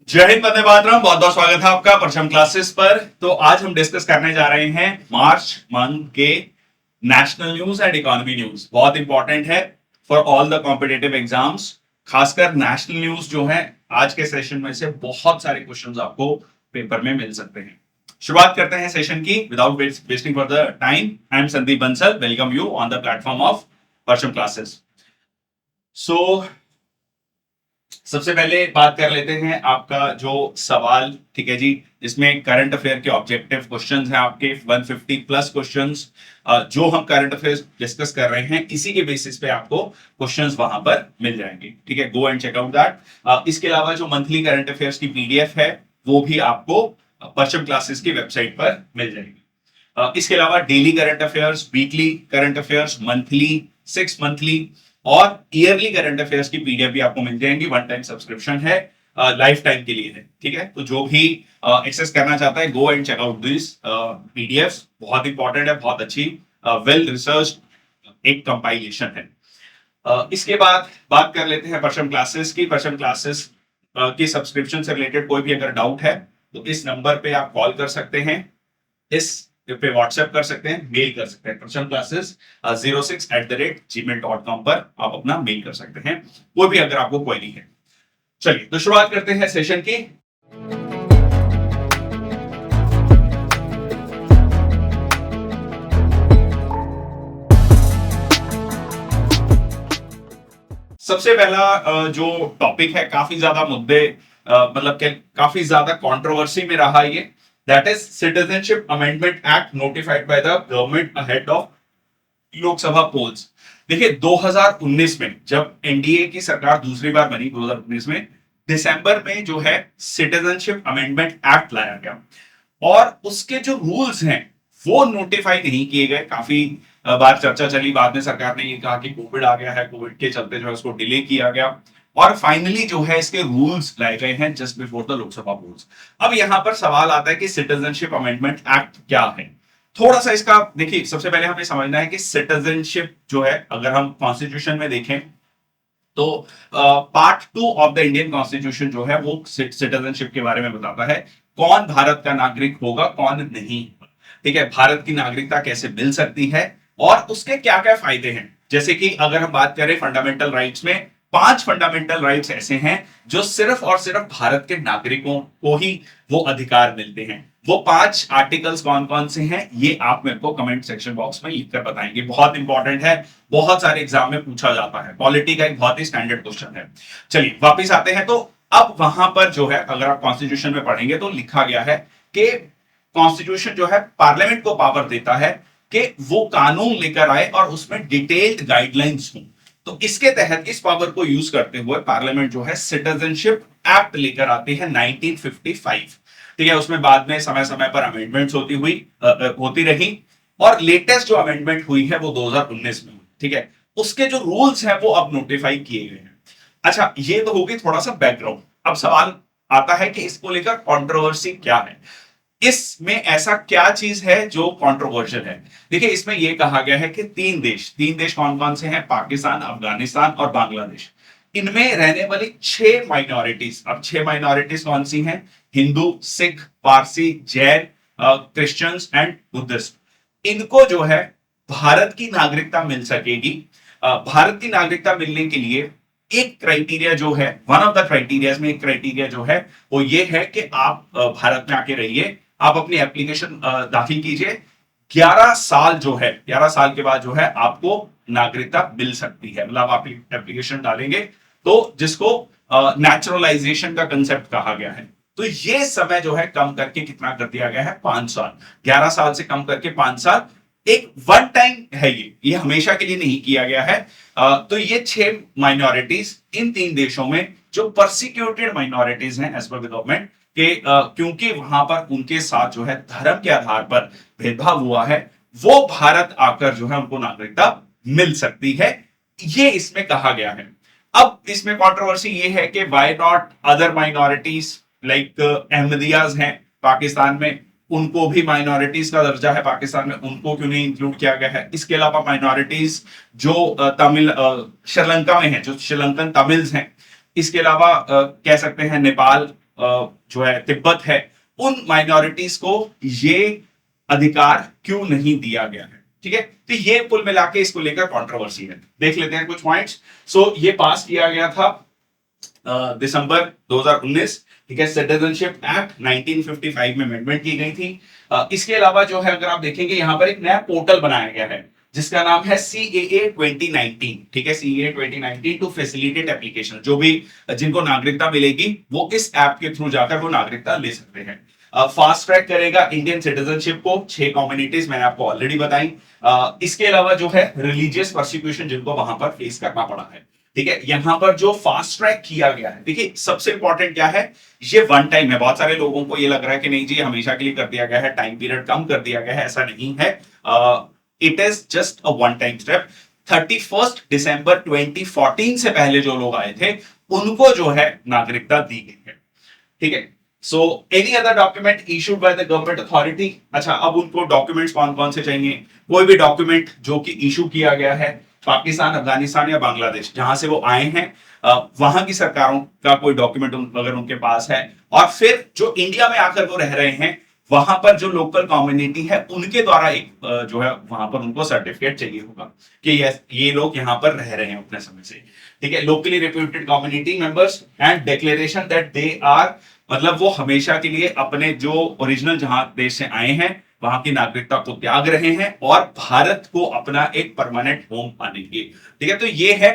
जय हिंद, वंदे मातरम। बहुत बहुत स्वागत है आपका परचम क्लासेस पर। तो आज हम डिस्कस करने जा रहे हैं मार्च मंथ के national news and economy news. बहुत इंपॉर्टेंट है for all the competitive exams. खासकर नेशनल न्यूज जो है, आज के सेशन में से बहुत सारे क्वेश्चंस आपको पेपर में मिल सकते हैं। शुरुआत करते हैं सेशन की without wasting for the time. I am Sandeep Bansal, welcome you on the platform of परचम क्लासेस। सो सबसे पहले बात कर लेते हैं आपका जो सवाल, ठीक है जी, जिसमें करंट अफेयर के ऑब्जेक्टिव क्वेश्चंस हैं आपके 150 प्लस क्वेश्चंस। जो हम करंट अफेयर्स डिस्कस कर रहे हैं, इसी के बेसिस पे आपको क्वेश्चंस वहां पर मिल जाएंगे, ठीक है। Go and check out that. इसके अलावा जो मंथली करंट अफेयर्स की पीडीएफ है, वो भी आपको परचम क्लासेस की वेबसाइट पर मिल जाएगी। इसके अलावा daily current affairs, weekly current affairs, monthly, 6 monthly और ईयरली करंट अफेयर्स की पीडीएफ भी आपको मिल जाएंगी। वन टाइम सब्सक्रिप्शन है, लाइफ टाइम के लिए है, ठीक है। तो जो भी एक्सेस करना चाहता है, go and check out this PDF. बहुत इंपॉर्टेंट है, बहुत अच्छी वेल रिसर्च एक कंपाइलेशन है। इसके बाद बात कर लेते हैं परचम क्लासेस की। परचम क्लासेस की सब्सक्रिप्शन से रिलेटेड कोई भी अगर डाउट है तो इस नंबर पे आप कॉल कर सकते हैं, इस पे व्हाट्सएप कर सकते हैं, मेल कर सकते हैं। परचम क्लासेस 06@gmail.com पर आप अपना मेल कर सकते हैं, कोई भी अगर आपको क्वेरी है। चलिए तो शुरुआत करते हैं सेशन की। सबसे पहला जो टॉपिक है, काफी ज्यादा मुद्दे मतलब काफी ज्यादा कंट्रोवर्सी में रहा ये, that is citizenship amendment act notified by the government ahead of Lok Sabha polls. देखिए 2019 में जब एनडीए की सरकार दूसरी बार बनी, 2019 में दिसंबर में जो है सिटीजनशिप अमेंडमेंट एक्ट लाया गया और उसके जो रूल्स हैं वो नोटिफाई नहीं किए गए। काफी बार चर्चा चली, बाद में सरकार ने ये कहा कि कोविड आ गया है, कोविड के चलते जो है उसको डिले किया गया और फाइनली जो है इसके रूल्स लाए गए हैं just before the Lok Sabha polls. अब यहां पर सवाल आता है कि सिटीजनशिप अमेंडमेंट एक्ट क्या है। थोड़ा सा इसका देखिए, सबसे पहले हमें समझना है कि सिटीजनशिप जो है, अगर हम कॉन्स्टिट्यूशन में देखें तो part 2 of the Indian constitution जो है वो सिटीजनशिप के बारे में बताता है, कौन भारत का नागरिक होगा, कौन नहीं। ठीक है, भारत की नागरिकता कैसे मिल सकती है और उसके क्या क्या फायदे हैं। जैसे कि अगर हम बात करें फंडामेंटल राइट्स में, 5 फंडामेंटल राइट्स ऐसे हैं जो सिर्फ और सिर्फ भारत के नागरिकों को ही वो अधिकार मिलते हैं। वो 5 आर्टिकल्स कौन कौन से हैं, ये आप मेरे को कमेंट सेक्शन बॉक्स में लिखकर बताएंगे। बहुत इंपॉर्टेंट है, बहुत सारे एग्जाम में पूछा जाता है, पॉलिटी का एक बहुत ही स्टैंडर्ड क्वेश्चन है। चलिए वापिस आते हैं। तो अब वहां पर जो है, अगर आप कॉन्स्टिट्यूशन में पढ़ेंगे तो लिखा गया है कि कॉन्स्टिट्यूशन जो है पार्लियामेंट को पावर देता है कि वो कानून लेकर आए और उसमें डिटेल्ड गाइडलाइंस हो। तो इसके तहत इस पावर को यूज करते हुए पार्लियामेंट जो है सिटीजनशिप एक्ट लेकर आती है 1955। ठीक है, उसमें बाद में समय समय पर अमेंडमेंट्स होती रही और लेटेस्ट जो अमेंडमेंट हुई है वो 2019 में हुई। ठीक है, उसके जो रूल्स हैं वो अब नोटिफाई किए गए हैं। अच्छा, ये तो होगी थोड़ा सा बैकग्राउंड। अब सवाल आता है कि इसको लेकर कंट्रोवर्सी क्या है, इसमें ऐसा क्या चीज है जो कंट्रोवर्शियल है। देखिए, इसमें यह कहा गया है कि तीन देश कौन कौन से हैं, पाकिस्तान, अफगानिस्तान और बांग्लादेश। इनमें रहने वाली 6 माइनॉरिटीज। अब 6 माइनॉरिटीज कौन सी हैं? Hindu, Sikh, Parsi, Jain, Christians and Buddhist. इनको जो है भारत की नागरिकता मिल सकेगी। भारत की नागरिकता मिलने के लिए एक क्राइटेरिया जो है, वन ऑफ द क्राइटेरिया में एक क्राइटेरिया जो है वो ये है कि आप भारत में आके रहिए, आप अपनी एप्लीकेशन दाखिल कीजिए। 11 साल जो है, 11 साल के बाद जो है आपको नागरिकता मिल सकती है। मतलब आप एप्लीकेशन डालेंगे तो जिसको नेचुरलाइजेशन का कंसेप्ट कहा गया है। तो ये समय जो है कम करके कितना कर दिया गया है? 5 साल। 11 साल से कम करके 5 साल। एक वन टाइम है, ये हमेशा के लिए नहीं किया गया है। तो ये 6 माइनॉरिटीज इन 3 देशों में जो परसिक्यूटेड माइनॉरिटीज हैं एज पर गवर्नमेंट के, क्योंकि वहां पर उनके साथ जो है धर्म के आधार पर भेदभाव हुआ है, वो भारत आकर जो है उनको नागरिकता मिल सकती है, ये इसमें कहा गया है। अब इसमें कंट्रोवर्सी ये है कि why not other minorities like Ahmadiyyas हैं पाकिस्तान में, उनको भी माइनॉरिटीज का दर्जा है पाकिस्तान में, उनको क्यों नहीं इंक्लूड किया गया है। इसके अलावा माइनॉरिटीज जो तमिल श्रीलंका में हैं, जो श्रीलंकन तमिल्स हैं, इसके अलावा कह सकते हैं नेपाल, जो है तिब्बत है, उन माइनॉरिटीज को ये अधिकार क्यों नहीं दिया गया है। ठीक है, तो ये कुल मिला के इसको लेकर कंट्रोवर्सी है। देख लेते हैं कुछ पॉइंट्स। सो ये पास किया गया था दिसंबर 2019। ठीक है, सिटीजनशिप एक्ट 1955 में अमेंडमेंट की गई थी। इसके अलावा जो है अगर आप देखेंगे यहाँ पर एक नया पोर्टल बनाया गया है जिसका नाम है CAA 2019। ठीक है, CAA 2019 टू फैसिलिटेट एप्लीकेशन। जो भी जिनको नागरिकता मिलेगी वो इस ऐप के थ्रू जाकर वो नागरिकता ले सकते हैं। फास्ट ट्रैक करेगा इंडियन सिटीजनशिप को। 6 कम्युनिटीज मैंने आपको ऑलरेडी बताई। इसके अलावा जो है रिलीजियस परसिक्यूशन जिनको वहां पर फेस करना पड़ा है। ठीक है, यहां पर जो फास्ट ट्रैक किया गया है, देखिए सबसे इंपॉर्टेंट क्या है, ये वन टाइम है। बहुत सारे लोगों को ये लग रहा है कि नहीं जी हमेशा के लिए कर दिया गया है, टाइम पीरियड कम कर दिया गया है। ऐसा नहीं है, it is just a one time step. 31 दिसंबर 2014 से पहले जो लोग आए थे उनको जो है नागरिकता दी गई है। ठीक है, so any other document issued by the government authority. अच्छा, अब उनको डॉक्यूमेंट्स कौन कौन से चाहिए? कोई भी डॉक्यूमेंट जो कि इशू किया गया है पाकिस्तान, अफगानिस्तान या बांग्लादेश जहां से वो आए हैं, वहां की सरकारों का कोई डॉक्यूमेंट अगर उनके पास है, और फिर जो इंडिया में आकर वो रह रहे हैं वहां पर जो लोकल कम्युनिटी है उनके द्वारा एक जो है वहां पर उनको सर्टिफिकेट चाहिए होगा कि ये लोग यहाँ पर रह रहे हैं उतने समय से। ठीक है, locally reputed community members and declaration that they are, मतलब वो हमेशा के लिए अपने जो ओरिजिनल जहां देश से आए हैं वहां की नागरिकता को त्याग रहे हैं और भारत को अपना एक परमानेंट होम मानेंगे। ठीक है, तो ये है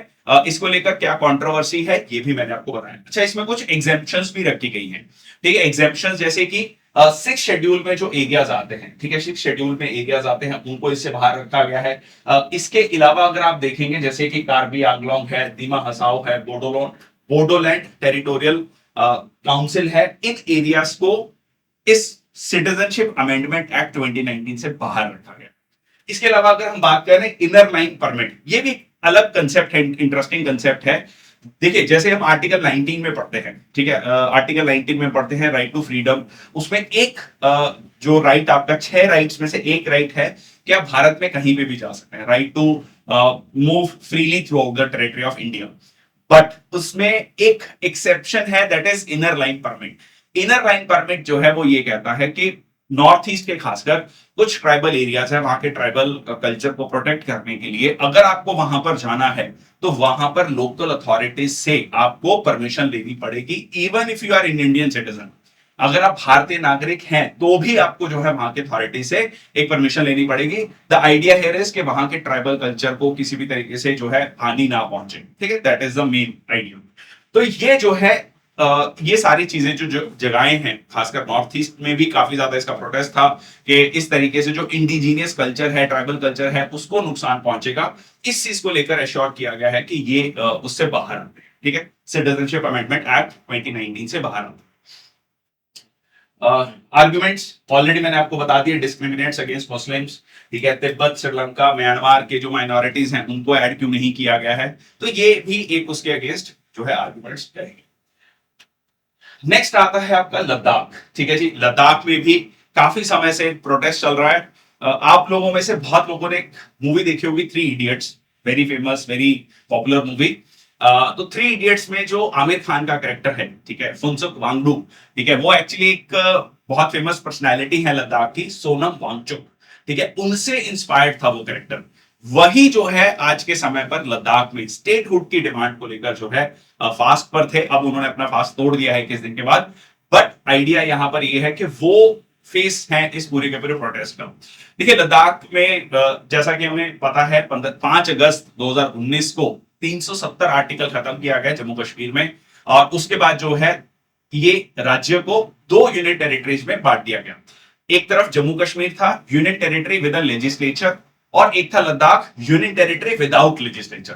इसको लेकर क्या कंट्रोवर्सी है ये भी मैंने आपको बताया। अच्छा, इसमें कुछ एग्जेम्पशंस भी रखी गई हैं। ठीक है, एग्जेम्पशंस जैसे कि 6 शेड्यूल में जो एरियाज आते हैं, ठीक है, 6 शेड्यूल में एरियाज आते हैं उनको इससे बाहर रखा गया है। इसके अलावा अगर आप देखेंगे जैसे कि कार्बी आंगलोंग है, दीमा हसाओ है, बोडोलैंड टेरिटोरियल काउंसिल है, इन एरियाज को इस सिटीजनशिप अमेंडमेंट एक्ट 2019 से बाहर रखा गया। इसके अलावा अगर हम बात करें इनर लाइन परमिट, ये भी अलग कंसेप्ट है, इंटरेस्टिंग कंसेप्ट है। देखिए जैसे हम आर्टिकल 19 में पढ़ते हैं, ठीक है, आर्टिकल 19 में पढ़ते हैं राइट टू फ्रीडम। उसमें एक जो राइट आपका 6 राइट्स में से एक राइट है कि आप भारत में कहीं पे भी जा सकते हैं, right to move freely throughout the territory of India. But उसमें एक एक्सेप्शन है, that is inner line permit. Inner line permit जो है वो ये कहता है कि नॉर्थ ईस्ट के खासकर कुछ ट्राइबल एरियाज है, वहां के ट्राइबल कल्चर को प्रोटेक्ट करने के लिए अगर आपको वहां पर जाना है तो वहां पर लोकल अथॉरिटीज से आपको परमिशन लेनी पड़ेगी, even if you are in Indian citizen. अगर आप भारतीय नागरिक हैं तो भी आपको जो है वहां के अथॉरिटी से एक परमिशन लेनी पड़ेगी। द आइडिया हियर इज कि वहां के ट्राइबल कल्चर को किसी भी तरीके से जो है हानि ना पहुंचे। ठीक है, that is the main idea. तो ये जो है ये सारी चीजें जो जगहें हैं, खासकर नॉर्थ ईस्ट में भी काफी ज्यादा इसका प्रोटेस्ट था कि इस तरीके से जो इंडिजीनियस कल्चर है, ट्राइबल कल्चर है, उसको नुकसान पहुंचेगा। इस चीज को लेकर एश्योर किया गया है कि ये उससे बाहर आते हैं। ठीक है, सिटीजनशिप अमेंडमेंट एक्ट 2019 से बाहर आते हैं। आर्गुमेंट्स ऑलरेडी मैंने आपको बता दिए, डिस्क्रिमिनेट्स अगेंस्ट मुस्लिम्स। ठीक है, तिब्बत, श्रीलंका, म्यांमार के जो माइनॉरिटीज हैं उनको ऐड क्यों नहीं किया गया है, तो ये भी एक उसके अगेंस्ट जो है आर्गुमेंट्स करेंगे। नेक्स्ट आता है आपका लद्दाख। ठीक है जी, लद्दाख में भी काफी समय से प्रोटेस्ट चल रहा है। आप लोगों में से बहुत लोगों ने मूवी देखी होगी 3 idiots, very famous, very popular movie. तो 3 इडियट्स में जो आमिर खान का कैरेक्टर है, ठीक है, फुनसुक वांगडू, ठीक है, वो एक्चुअली एक बहुत फेमस पर्सनैलिटी है लद्दाख की, सोनम वांगचुक। ठीक है, उनसे इंस्पायर्ड था वो कैरेक्टर। वही जो है आज के समय पर लद्दाख में स्टेटहुड की डिमांड को लेकर जो है फास्ट पर थे। अब उन्होंने अपना फास्ट तोड़ दिया है 21 दिन के बाद। बट आइडिया यहां पर ये है कि वो फेस है इस पूरे के पूरे प्रोटेस्ट का। देखिए लद्दाख में जैसा कि हमें पता है 5 अगस्त 2019 को 370 आर्टिकल खत्म किया गया जम्मू कश्मीर में, और उसके बाद जो है ये राज्य को 2 यूनिट टेरिटरीज में बांट दिया गया। एक तरफ जम्मू कश्मीर था यूनिट टेरिटरी विद लेजिस्लेचर, और एक था Ladakh union territory without legislature.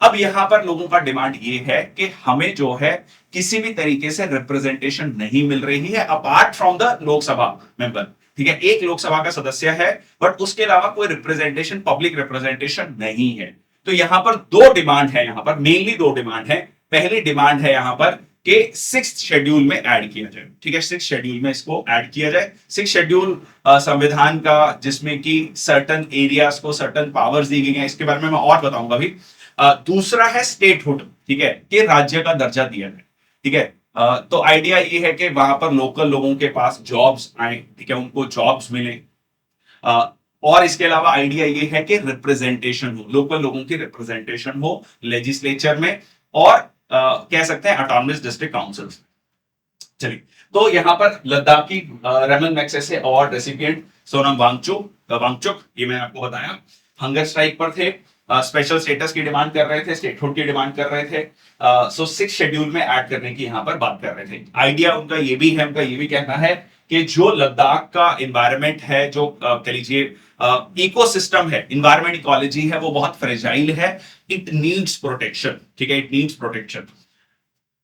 अब यहां पर लोगों का डिमांड ये है कि हमें जो है किसी भी तरीके से रिप्रेजेंटेशन नहीं मिल रही है apart from the Lok Sabha member. ठीक है, एक लोकसभा का सदस्य है बट उसके अलावा कोई रिप्रेजेंटेशन, पब्लिक रिप्रेजेंटेशन नहीं है। तो यहां पर 2 डिमांड है, यहां पर मेनली 2 डिमांड है। पहली डिमांड है यहां पर कि 6th शेड्यूल में ऐड किया जाए। ठीक है, 6th शेड्यूल में इसको ऐड किया जाए। 6th शेड्यूल संविधान का जिसमें कि सर्टन एरियाज को सर्टन पावर्स दी गई हैं, इसके बारे में मैं और बताऊंगा भी। दूसरा है स्टेटहुड, ठीक है, कि राज्य का दर्जा दिया जाए। ठीक है, तो आइडिया ये है कि वहां पर लोकल लोगों के पास जॉब्स आए, ठीक है, उनको जॉब्स मिले। और इसके अलावा आइडिया ये है कि रिप्रेजेंटेशन हो, लोकल लोगों की रिप्रेजेंटेशन हो लेजिस्लेचर में, और कह सकते हैं ऑटोनमस डिस्ट्रिक्ट काउंसिल्स। चलिए, तो यहां पर लद्दाख की Ramon Magsaysay award recipient Sonam Wangchuk, ये मैंने आपको बताया, हंगर स्ट्राइक पर थे, स्पेशल स्टेटस की डिमांड कर रहे थे, स्टेटहुड की डिमांड कर रहे थे, सो 6 शेड्यूल में ऐड करने की यहां पर बात कर रहे थे। आइडिया उनका ये भी है, उनका ये भी कहना है कि जो लद्दाख का इन्वायरमेंट है, जो कह लीजिए इकोसिस्टम है, इन्वायरमेंट इकोलॉजी है, वो बहुत फ्रेजाइल है, इट नीड्स प्रोटेक्शन, ठीक है, it needs protection.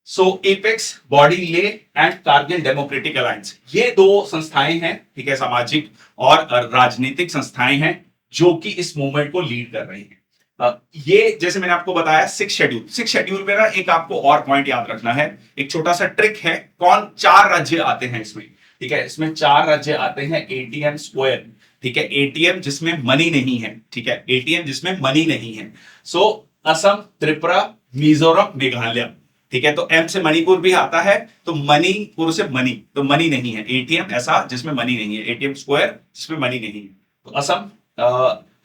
So apex, body ले एंड कारगिल डेमोक्रेटिक अलायंस, ये दो संस्थाएं हैं, ठीक है, सामाजिक और राजनीतिक संस्थाएं हैं जो कि इस मूवमेंट को लीड कर रही हैं। ये जैसे मैंने आपको बताया 6 शेड्यूल में ना एक आपको और पॉइंट याद रखना है, एक छोटा सा ट्रिक है। 4 राज्य आते हैं इसमें, ठीक है, इसमें 4 राज्य आते हैं एटीएम स्क्वायर, ठीक है, एटीएम जिसमें मनी नहीं है, ठीक है, एटीएम जिसमें मनी नहीं है। सो असम, त्रिपुरा, मिजोरम, मेघालय, ठीक है, तो एम से मणिपुर भी आता है, तो मणिपुर से मनी, तो मनी नहीं है, एटीएम ऐसा जिसमें मनी नहीं है, एटीएम स्क्वायर जिसमें मनी नहीं है, तो असम,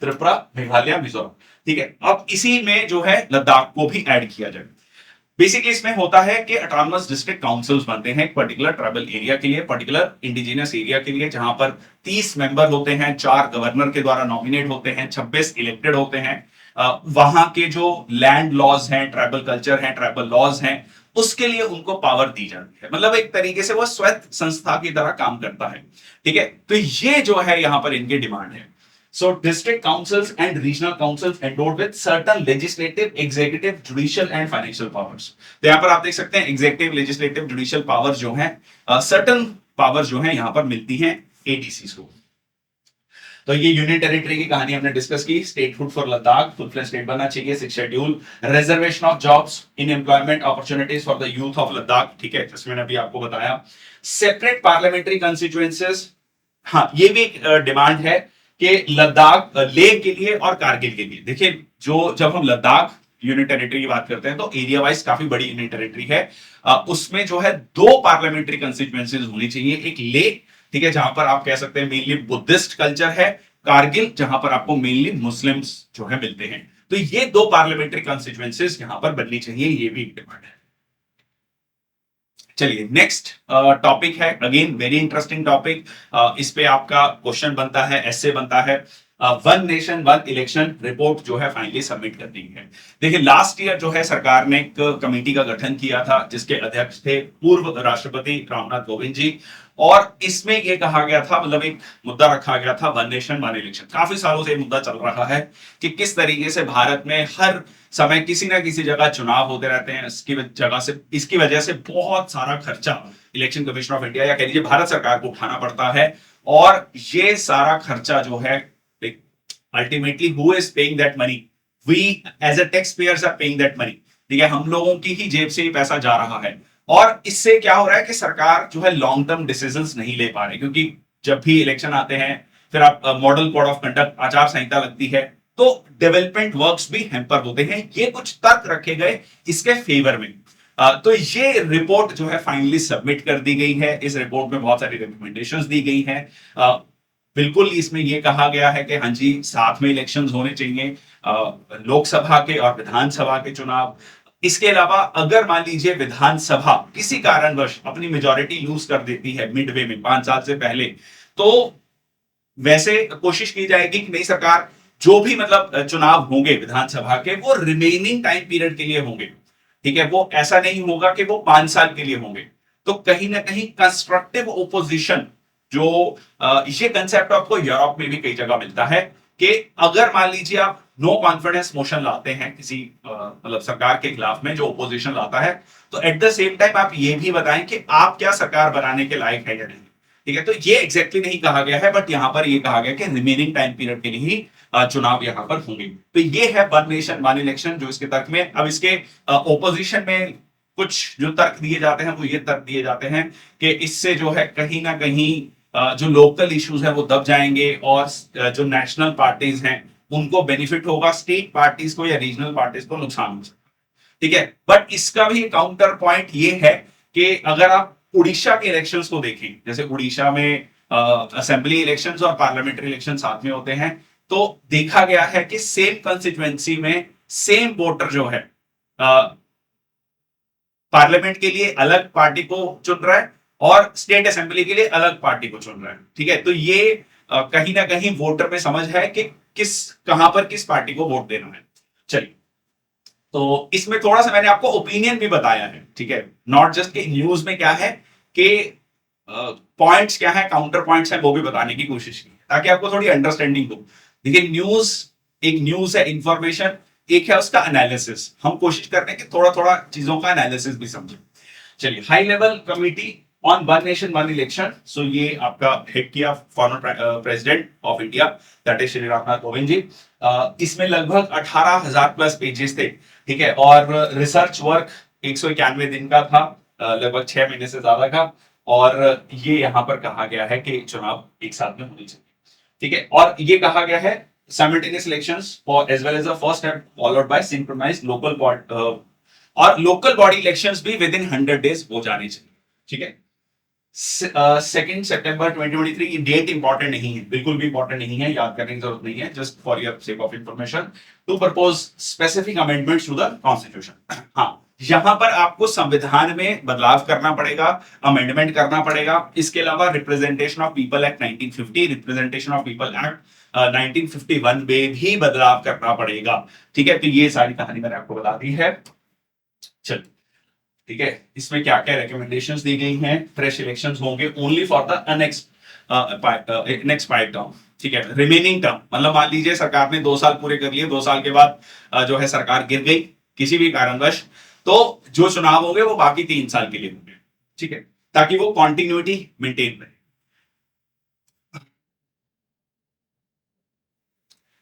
त्रिपुरा, मेघालय, मिजोरम, ठीक है। अब इसी में जो है लद्दाख को भी ऐड किया जाए। बेसिकली इसमें होता है कि ऑटोनमस डिस्ट्रिक्ट काउंसिल्स बनते हैं एक पर्टिकुलर ट्राइबल एरिया के लिए, पर्टिकुलर इंडिजिनियस एरिया के लिए, जहां पर 30 मेंबर होते हैं, 4 गवर्नर के द्वारा नॉमिनेट होते हैं, 26 इलेक्टेड होते हैं। वहां के जो लैंड लॉज हैं, ट्राइबल कल्चर हैं, ट्राइबल लॉज हैं, उसके लिए उनको पावर दी जाती है, मतलब एक तरीके से वो स्वायत्त संस्था की तरह काम करता है, ठीक है। तो ये जो है यहां पर इनकी डिमांड है। So district councils and regional councils endowed with certain legislative, executive, judicial and financial powers. तो यहाँ पर आप देख सकते हैं executive, legislative, judicial powers जो हैं, certain powers जो हैं यहाँ पर मिलती हैं ADCs को। तो ये यूनियन टेरिटरी की कहानी हमने डिस्कस की, statehood for Ladakh, full fledge state बनना चाहिए, 6 schedule, reservation of jobs in employment opportunities for the youth of Ladakh, ठीक है, जिसमें मैंने अभी आपको बताया, सेपरेट पार्लियामेंट्री कंस्टिट्यूएंसीज। हाँ, ये भी एक डिमांड है कि लद्दाख, लेह के लिए और कारगिल के लिए। देखिए, जो जब हम लद्दाख यूनियन टेरिटरी की बात करते हैं तो एरिया वाइज काफी बड़ी यूनियन टेरिटरी है, उसमें जो है 2 पार्लियामेंट्री कंस्टिट्यूएंसीज होनी चाहिए, एक लेह, ठीक है, जहां पर आप कह सकते हैं मेनली बुद्धिस्ट कल्चर है, कारगिल जहां पर आपको मेनली मुस्लिम्स जो है मिलते हैं। तो ये 2 पार्लियामेंट्री कंस्टिट्यूएंसीज यहां पर बननी चाहिए, ये भी एक डिमांड है। चलिए, नेक्स्ट टॉपिक है, अगेन वेरी इंटरेस्टिंग टॉपिक, इस पे आपका क्वेश्चन बनता है, एसे बनता है, one nation one election report जो है फाइनली सबमिट करनी है। देखिए, लास्ट ईयर जो है सरकार ने एक कमेटी का गठन किया था जिसके अध्यक्ष थे पूर्व राष्ट्रपति रामनाथ कोविंद जी, और इसमें यह कहा गया था, मतलब एक मुद्दा रखा गया था, वन नेशन वन इलेक्शन। काफी सालों से ये मुद्दा चल रहा है कि किस तरीके से भारत में हर समय किसी ना किसी जगह चुनाव होते रहते हैं, इसकी वजह से बहुत सारा खर्चा इलेक्शन कमीशन ऑफ इंडिया या कह लीजिए भारत सरकार को उठाना पड़ता है, और ये सारा खर्चा जो है ultimately who is paying that money, we as a tax payers are paying that money, ठीक है, हम लोगों की ही जेब से ही पैसा जा रहा है। और इससे क्या हो रहा है कि सरकार जो है लॉन्ग टर्म डिसीजंस नहीं ले पा रही, क्योंकि जब भी इलेक्शन आते हैं फिर आप मॉडल कोड ऑफ कंडक्ट, आचार संहिता लगती है, तो डेवलपमेंट वर्क्स भी हैम्पर होते हैं। ये कुछ तर्क रखे गए इसके फेवर में। तो ये रिपोर्ट जो है फाइनली सबमिट कर दी गई है। इस रिपोर्ट में बहुत सारी रिकमेंडेशंस दी गई हैं। बिल्कुल इसमें यह कहा गया है कि हाँ जी, साथ में इलेक्शंस होने चाहिए, लोकसभा के और विधानसभा के चुनाव। इसके अलावा अगर मान लीजिए विधानसभा किसी कारणवश अपनी मेजॉरिटी लूज कर देती है मिडवे में 5 साल से पहले, तो वैसे कोशिश की जाएगी कि नई सरकार जो भी मतलब चुनाव होंगे विधानसभा के, वो रिमेनिंग टाइम पीरियड के लिए होंगे, ठीक है, वो ऐसा नहीं होगा कि वो 5 साल के लिए होंगे। तो कहीं ना कहीं कंस्ट्रक्टिव ओपोजिशन, जो ये कंसेप्ट आपको यूरोप में भी कई जगह मिलता है कि अगर मान लीजिए आप नो कॉन्फिडेंस मोशन लाते हैं किसी मतलब सरकार के खिलाफ में जो ओपोजिशन लाता है, तो एट द सेम टाइम आप ये भी बताएं कि आप क्या सरकार बनाने के लायक है या नहीं, ठीक है। तो ये एग्जैक्टली नहीं कहा गया है, बट यहां पर ये कहा गया कि रिमेनिंग टाइम पीरियड के लिए ही चुनाव यहां पर होंगे। तो ये है वन नेशन वन इलेक्शन जो इसके तर्क में। अब इसके ओपोजिशन में कुछ जो तर्क दिए जाते हैं वो ये तर्क दिए जाते हैं कि इससे जो है कहीं ना कहीं जो लोकल इश्यूज है वो दब जाएंगे, और जो नेशनल पार्टीज हैं उनको बेनिफिट होगा, स्टेट पार्टीज को या रीजनल पार्टीज को नुकसान हो सकता है, ठीक है। बट इसका भी काउंटर पॉइंट ये है कि अगर आप उड़ीसा के इलेक्शंस को देखें, जैसे उड़ीसा में असेंबली इलेक्शंस और पार्लियामेंट्री इलेक्शन साथ में होते हैं, तो देखा गया है कि सेम कंस्टिट्यूएंसी में सेम वोटर जो है पार्लियामेंट के लिए अलग पार्टी को चुन रहा है और स्टेट असेंबली के लिए अलग पार्टी को चुन रहा है। ठीक है, तो ये कहीं ना कहीं वोटर में समझ है कि कहां पर किस पार्टी को वोट देना है। चलिए, तो इसमें थोड़ा सा मैंने आपको ओपिनियन भी बताया है। ठीक है, नॉट जस्ट कि न्यूज में क्या है कि पॉइंट्स क्या है, काउंटर पॉइंट्स है, वो भी बताने की कोशिश की ताकि आपको थोड़ी अंडरस्टैंडिंग हो। देखिए, न्यूज एक न्यूज है, इंफॉर्मेशन एक है, उसका एनालिसिस। हम कोशिश करते हैं कि थोड़ा थोड़ा चीजों का एनालिसिस भी समझें। चलिए, high level committee on one nation one election, so ये आपका हेड किया former president of India that is Shri Ramnath Kovind ji. इसमें लगभग 18,000 प्लस पेजेस थे। ठीक है, और रिसर्च वर्क 191 दिन का था, लगभग 6 महीने से ज्यादा का। और ये यहाँ पर कहा गया है कि चुनाव एक साथ में होने चाहिए। ठीक है, और ये कहा गया है simultaneous elections for as well as the first step followed by synchronized local और local body elections भी within 100 days हो जानी चाहिए। ठीक है, 2 सितंबर 2023 ये डेट इंपॉर्टेंट नहीं है, बिल्कुल भी इंपॉर्टेंट नहीं है, याद करने की जरूरत नहीं है, just for your sake of information to propose specific amendments to the constitution. हाँ, यहां पर आपको संविधान में बदलाव करना पड़ेगा, अमेंडमेंट करना पड़ेगा। इसके अलावा representation of people act 1950, representation of people act 1951 में भी बदलाव करना पड़ेगा। ठीक है, तो ये सारी कहानी मैंने आपको बता दी है। चलिए, ठीक है, इसमें क्या क्या रिकमेंडेशंस दी गई हैं। फ्रेश इलेक्शंस होंगे only for the next term. ठीक है, रिमेनिंग टर्म मतलब मान लीजिए सरकार ने 2 साल पूरे कर लिए, 2 साल के बाद जो है सरकार गिर गई किसी भी कारणवश, तो जो चुनाव होंगे वो बाकी 3 साल के लिए होंगे। ठीक है, ताकि वो कॉन्टिन्यूटी मेंटेन रहे।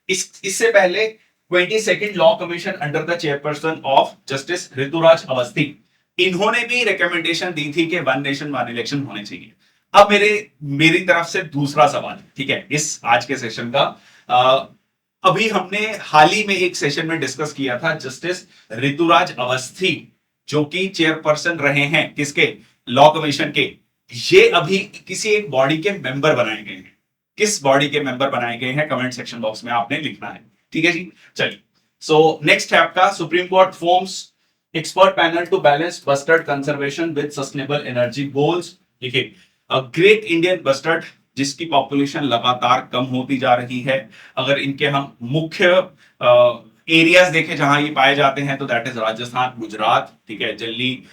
इससे पहले 22nd law commission under the chairperson of justice Rituraj Awasthi, इन्होंने भी रिकमेंडेशन दी थी कि वन नेशन वन इलेक्शन होने चाहिए। अब मेरी तरफ से दूसरा सवाल, ठीक है, इस आज के सेशन का, अभी हमने हाल ही में एक सेशन में डिस्कस किया था जस्टिस ऋतुराज अवस्थी जो कि चेयरपर्सन रहे हैं किसके, लॉ कमीशन के। ये अभी किसी एक बॉडी के मेंबर बनाए गए हैं। किस बॉडी के मेंबर बनाए गए हैं कमेंट सेक्शन बॉक्स में आपने लिखना है। ठीक है जी, चलिए, सो नेक्स्ट है आपका supreme court forms expert panel to balance bustard conservation with sustainable energy goals. देखिए, ग्रेट इंडियन बस्टर्ड जिसकी पॉपुलेशन लगातार कम होती जा रही है, अगर इनके हम मुख्य एरियाज देखें जहां ये पाए जाते हैं तो दैट इज राजस्थान, गुजरात। ठीक है, जल्दी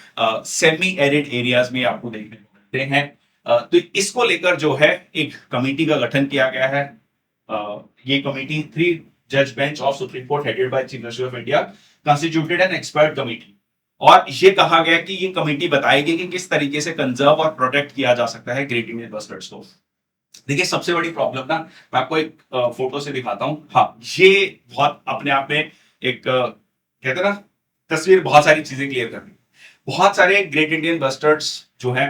सेमी एरिड एरियाज में आपको देखने को मिलते हैं। तो इसको लेकर जो है एक कमेटी का गठन किया गया है। ये कमेटी 3 जज bench of supreme court headed by chief justice of India constituted an expert committee. और ये कहा गया कि ये कमेटी बताएगी कि किस तरीके से कंजर्व और प्रोटेक्ट किया जा सकता है ग्रेट इंडियन बस्टर्ड्स को। देखिए, सबसे बड़ी प्रॉब्लम ना, मैं आपको एक फोटो से दिखाता हूं। हाँ, ये बहुत अपने आप में एक कहते ना तस्वीर बहुत सारी चीजें क्लियर कर रही है। बहुत सारे ग्रेट इंडियन बस्टर्ड्स जो है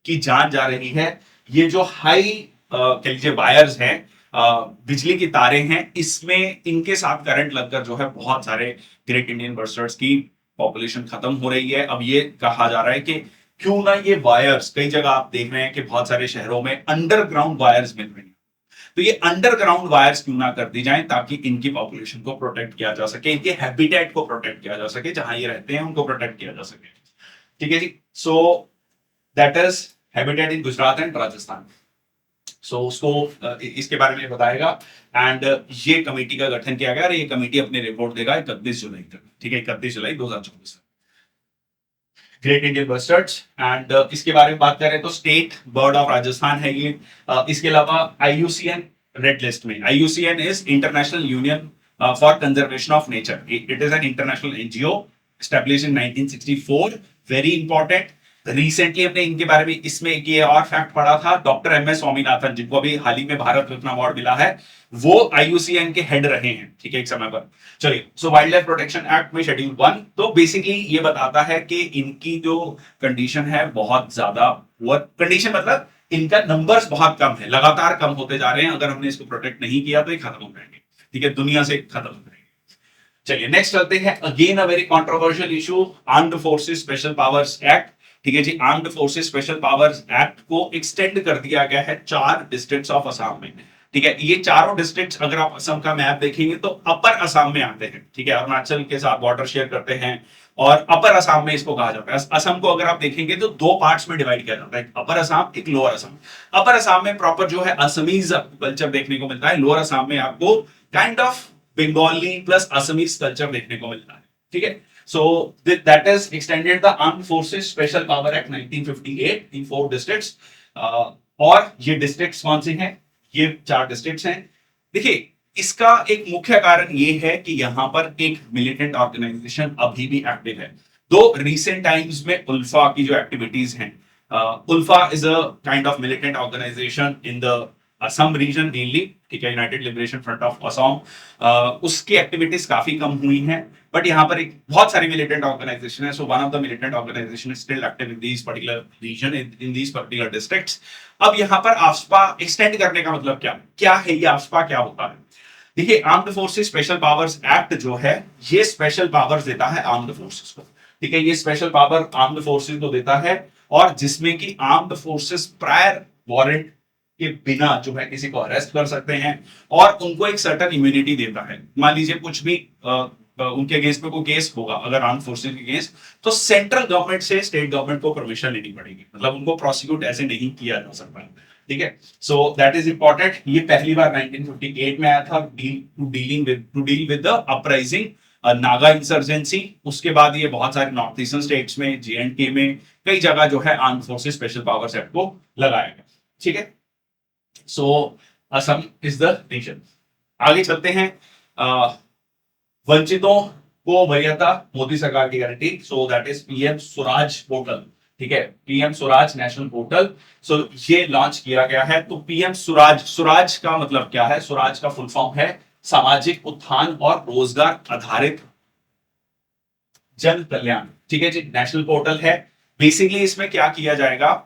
की जान जा रही है। ये जो हाई कह लीजिए वायर्स हैं, बिजली की तारें हैं, इसमें इनके साथ करंट लगकर जो है बहुत सारे ग्रेट इंडियन बस्टर्ड्स की पॉपुलेशन खत्म हो रही है। अब ये कहा जा रहा है कि क्यों ना ये वायर्स, कई जगह आप देख रहे हैं कि बहुत सारे शहरों में अंडरग्राउंड वायर्स मिल रही हैं, तो ये अंडरग्राउंड वायर्स क्यों ना कर दी जाए ताकि इनकी पॉपुलेशन को प्रोटेक्ट किया जा सके, इनके हैबिटेट को प्रोटेक्ट किया जा सके, जहां ये रहते हैं उनको प्रोटेक्ट किया जा सके। ठीक है जी, so that is habitat in Gujarat and Rajasthan. So उसको इसके बारे में बताएगा। एंड ये कमेटी का गठन किया गया और ये कमेटी अपनी रिपोर्ट देगा 31 जुलाई तक। ठीक है, 31 जुलाई 2024 तक। ग्रेट इंडियन बस्टर्ड्स एंड इसके बारे में बात करें तो स्टेट बर्ड ऑफ राजस्थान है ये। इसके अलावा IUCN रेड लिस्ट में, IUCN is international union for conservation of nature. It is an international NGO established in 1964, very important. Recently हमने इनके बारे में इसमें एक ये और फैक्ट पढ़ा था, डॉक्टर MS स्वामीनाथन जिनको अभी हाल ही में भारत रत्न अवार्ड मिला है, वो IUCN के हेड रहे हैं। ठीक है, एक समय पर। चलिए, सो वाइल्ड लाइफ प्रोटेक्शन एक्ट में शेड्यूल 1 तो बेसिकली ये बताता है कि इनकी जो कंडीशन है बहुत ज्यादा, वो कंडीशन मतलब इनका नंबर्स बहुत कम है, लगातार कम होते जा रहे हैं। अगर हमने इसको प्रोटेक्ट नहीं किया तो ये खत्म हो जाएंगे। ठीक है, दुनिया से खत्म हो जाएंगे। चलिए नेक्स्ट चलते हैं। Again a very controversial issue, armed forces special powers act. ठीक है जी। Armed forces special powers act को एक्सटेंड कर दिया गया है 4 डिस्ट्रिक्ट्स ऑफ असम में, ठीक है। ये चारों डिस्ट्रिक्ट्स अगर आप असम का मैप देखेंगे तो अपर असम में आते हैं, ठीक है। अरुणाचल के साथ बॉर्डर शेयर करते हैं और अपर असम में इसको कहा जाता है। असम को अगर आप देखेंगे तो 2 पार्ट्स में डिवाइड किया जाता है, एक अपर असम, एक लोअर असम। अपर असम में प्रॉपर जो है असमीज कल्चर देखने को मिलता है, लोअर असम में आपको kind of Bengali plus Assamese culture देखने को मिलता है, ठीक है। So that is extended the Armed Forces Special Power Act 1958 in 4 districts। और ये डिस्ट्रिक्ट्स कौन से हैं? ये 4 डिस्ट्रिक्ट्स हैं। देखिए, इसका एक मुख्य कारण ये है कि यहाँ पर एक मिलिटेंट ऑर्गेनाइजेशन अभी भी एक्टिव है। दो रिसेंट टाइम्स में उल्फा की जो एक्टिविटीज हैं, ULFA is a kind of militant organization in the Assam region mainly, ठीक है, united liberation front of Assam. उसकी एक्टिविटीज काफी कम हुई हैं, बट यहाँ पर एक बहुत सारी मिलिटेंट ऑर्गेनाइजेशन है। So one of the militant organization is still active in these particular region, in these particular districts. अब यहाँ पर आफ्स्पा एक्सटेंड करने का मतलब क्या है? ये आफ्स्पा क्या होता है? देखिए, armed forces special powers act जो है, ये स्पेशल पावर्स देता है आर्म्ड फोर्सेस को, ठीक है। ये स्पेशल पावर आर्म्ड फोर्सेस को देता है, और जिसमें कि आर्म्ड फोर्सेस प्रायर वारंट के बिना जो है किसी को अरेस्ट कर सकते हैं, और उनको एक सर्टेन इम्यूनिटी देता है। मान लीजिए कुछ भी उनके अगेंस्ट में कोई केस होगा अगर आर्म्ड फोर्सेस के अगेंस्ट, तो सेंट्रल गवर्नमेंट से स्टेट गवर्नमेंट को परमिशन लेनी पड़ेगी, मतलब उनको प्रोसिक्यूट ऐसे नहीं किया जा सकता, ठीक है। So that is important. ये पहली बार 1958 में आया था to deal with the uprising Naga insurgency. उसके बाद ये बहुत सारे नॉर्थ ईस्टर्न स्टेट्स में, J&K में, कई जगह जो है armed forces special powers act को लगाया गया, ठीक है। सो असम इज द रीजन। आगे चलते हैं। वंचितों को वरीयता, मोदी सरकार की guarantee. So that is PM Swaraj portal, ठीक है, पीएम स्वराज नेशनल पोर्टल। सो ये लॉन्च किया गया है। तो पीएम स्वराज, स्वराज का मतलब क्या है? स्वराज का फुल फॉर्म है सामाजिक उत्थान और रोजगार आधारित जन कल्याण, ठीक है जी। नेशनल पोर्टल है। बेसिकली इसमें क्या किया जाएगा?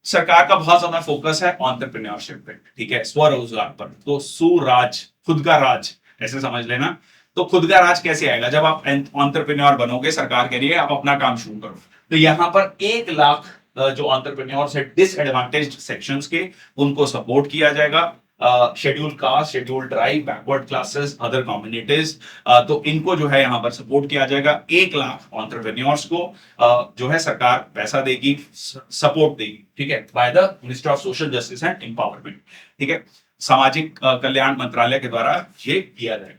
सरकार का बहुत ज्यादा फोकस है एंटरप्रेन्योरशिप पे, ठीक है, स्वरोजगार पर। तो सुराज, खुद का राज, ऐसे समझ लेना। तो खुद का राज कैसे आएगा? जब आप एंटरप्रेन्योर बनोगे, सरकार के लिए आप अपना काम शुरू करो। तो यहां पर 1 लाख जो एंटरप्रेन्योर्स है डिसएडवांटेज्ड सेक्शंस के, उनको सपोर्ट किया जाएगा। Schedule caste, schedule tribe, backward classes, other communities, तो इनको जो है यहाँ पर सपोर्ट किया जाएगा। 1 लाख एंटरप्रेन्योर्स को जो है सरकार पैसा देगी, सपोर्ट देगी, ठीक है, by the ministry of social justice and empowerment, ठीक है, सामाजिक कल्याण मंत्रालय के द्वारा ये किया जाएगा।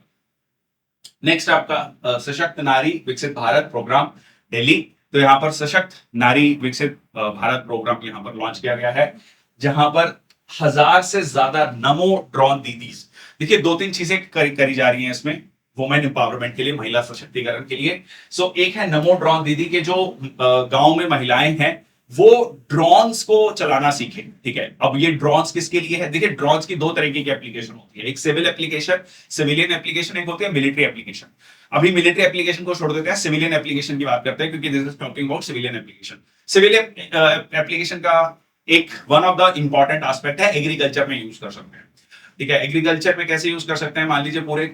नेक्स्ट आपका सशक्त नारी विकसित भारत प्रोग्राम, दिल्ली। तो यहाँ पर सशक्त नारी विकसित भारत प्रोग्राम यहाँ पर लॉन्च किया गया है, जहां पर 1000 से ज्यादा नमो ड्रोन दीदीज। देखिए, 2-3 चीजें करी जा रही हैं इसमें वुमेन एम्पावरमेंट के लिए, महिला सशक्तिकरण के लिए। सो एक है नमो ड्रोन दीदी के, जो गांव में महिलाएं हैं वो ड्रोन्स को चलाना सीखें, ठीक है। अब ये ड्रोन्स किसके लिए है? देखिए, ड्रोन्स की 2 तरीके की एप्लीकेशन होती है, एक सिविल एप्लीकेशन, सिविलियन एप्लीकेशन, एक होती है मिलिट्री एप्लीकेशन। अभी मिलिट्री एप्लीकेशन को छोड़ देते हैं, सिविलियन एप्लीकेशन की बात करते हैं, क्योंकि this is talking about civilian application. Civilian application का एक one of the important aspect है, एग्रीकल्चर में यूज कर सकते हैं, ठीक है। एग्रीकल्चर में कैसे यूज कर सकते हैं? मान लीजिए पूरे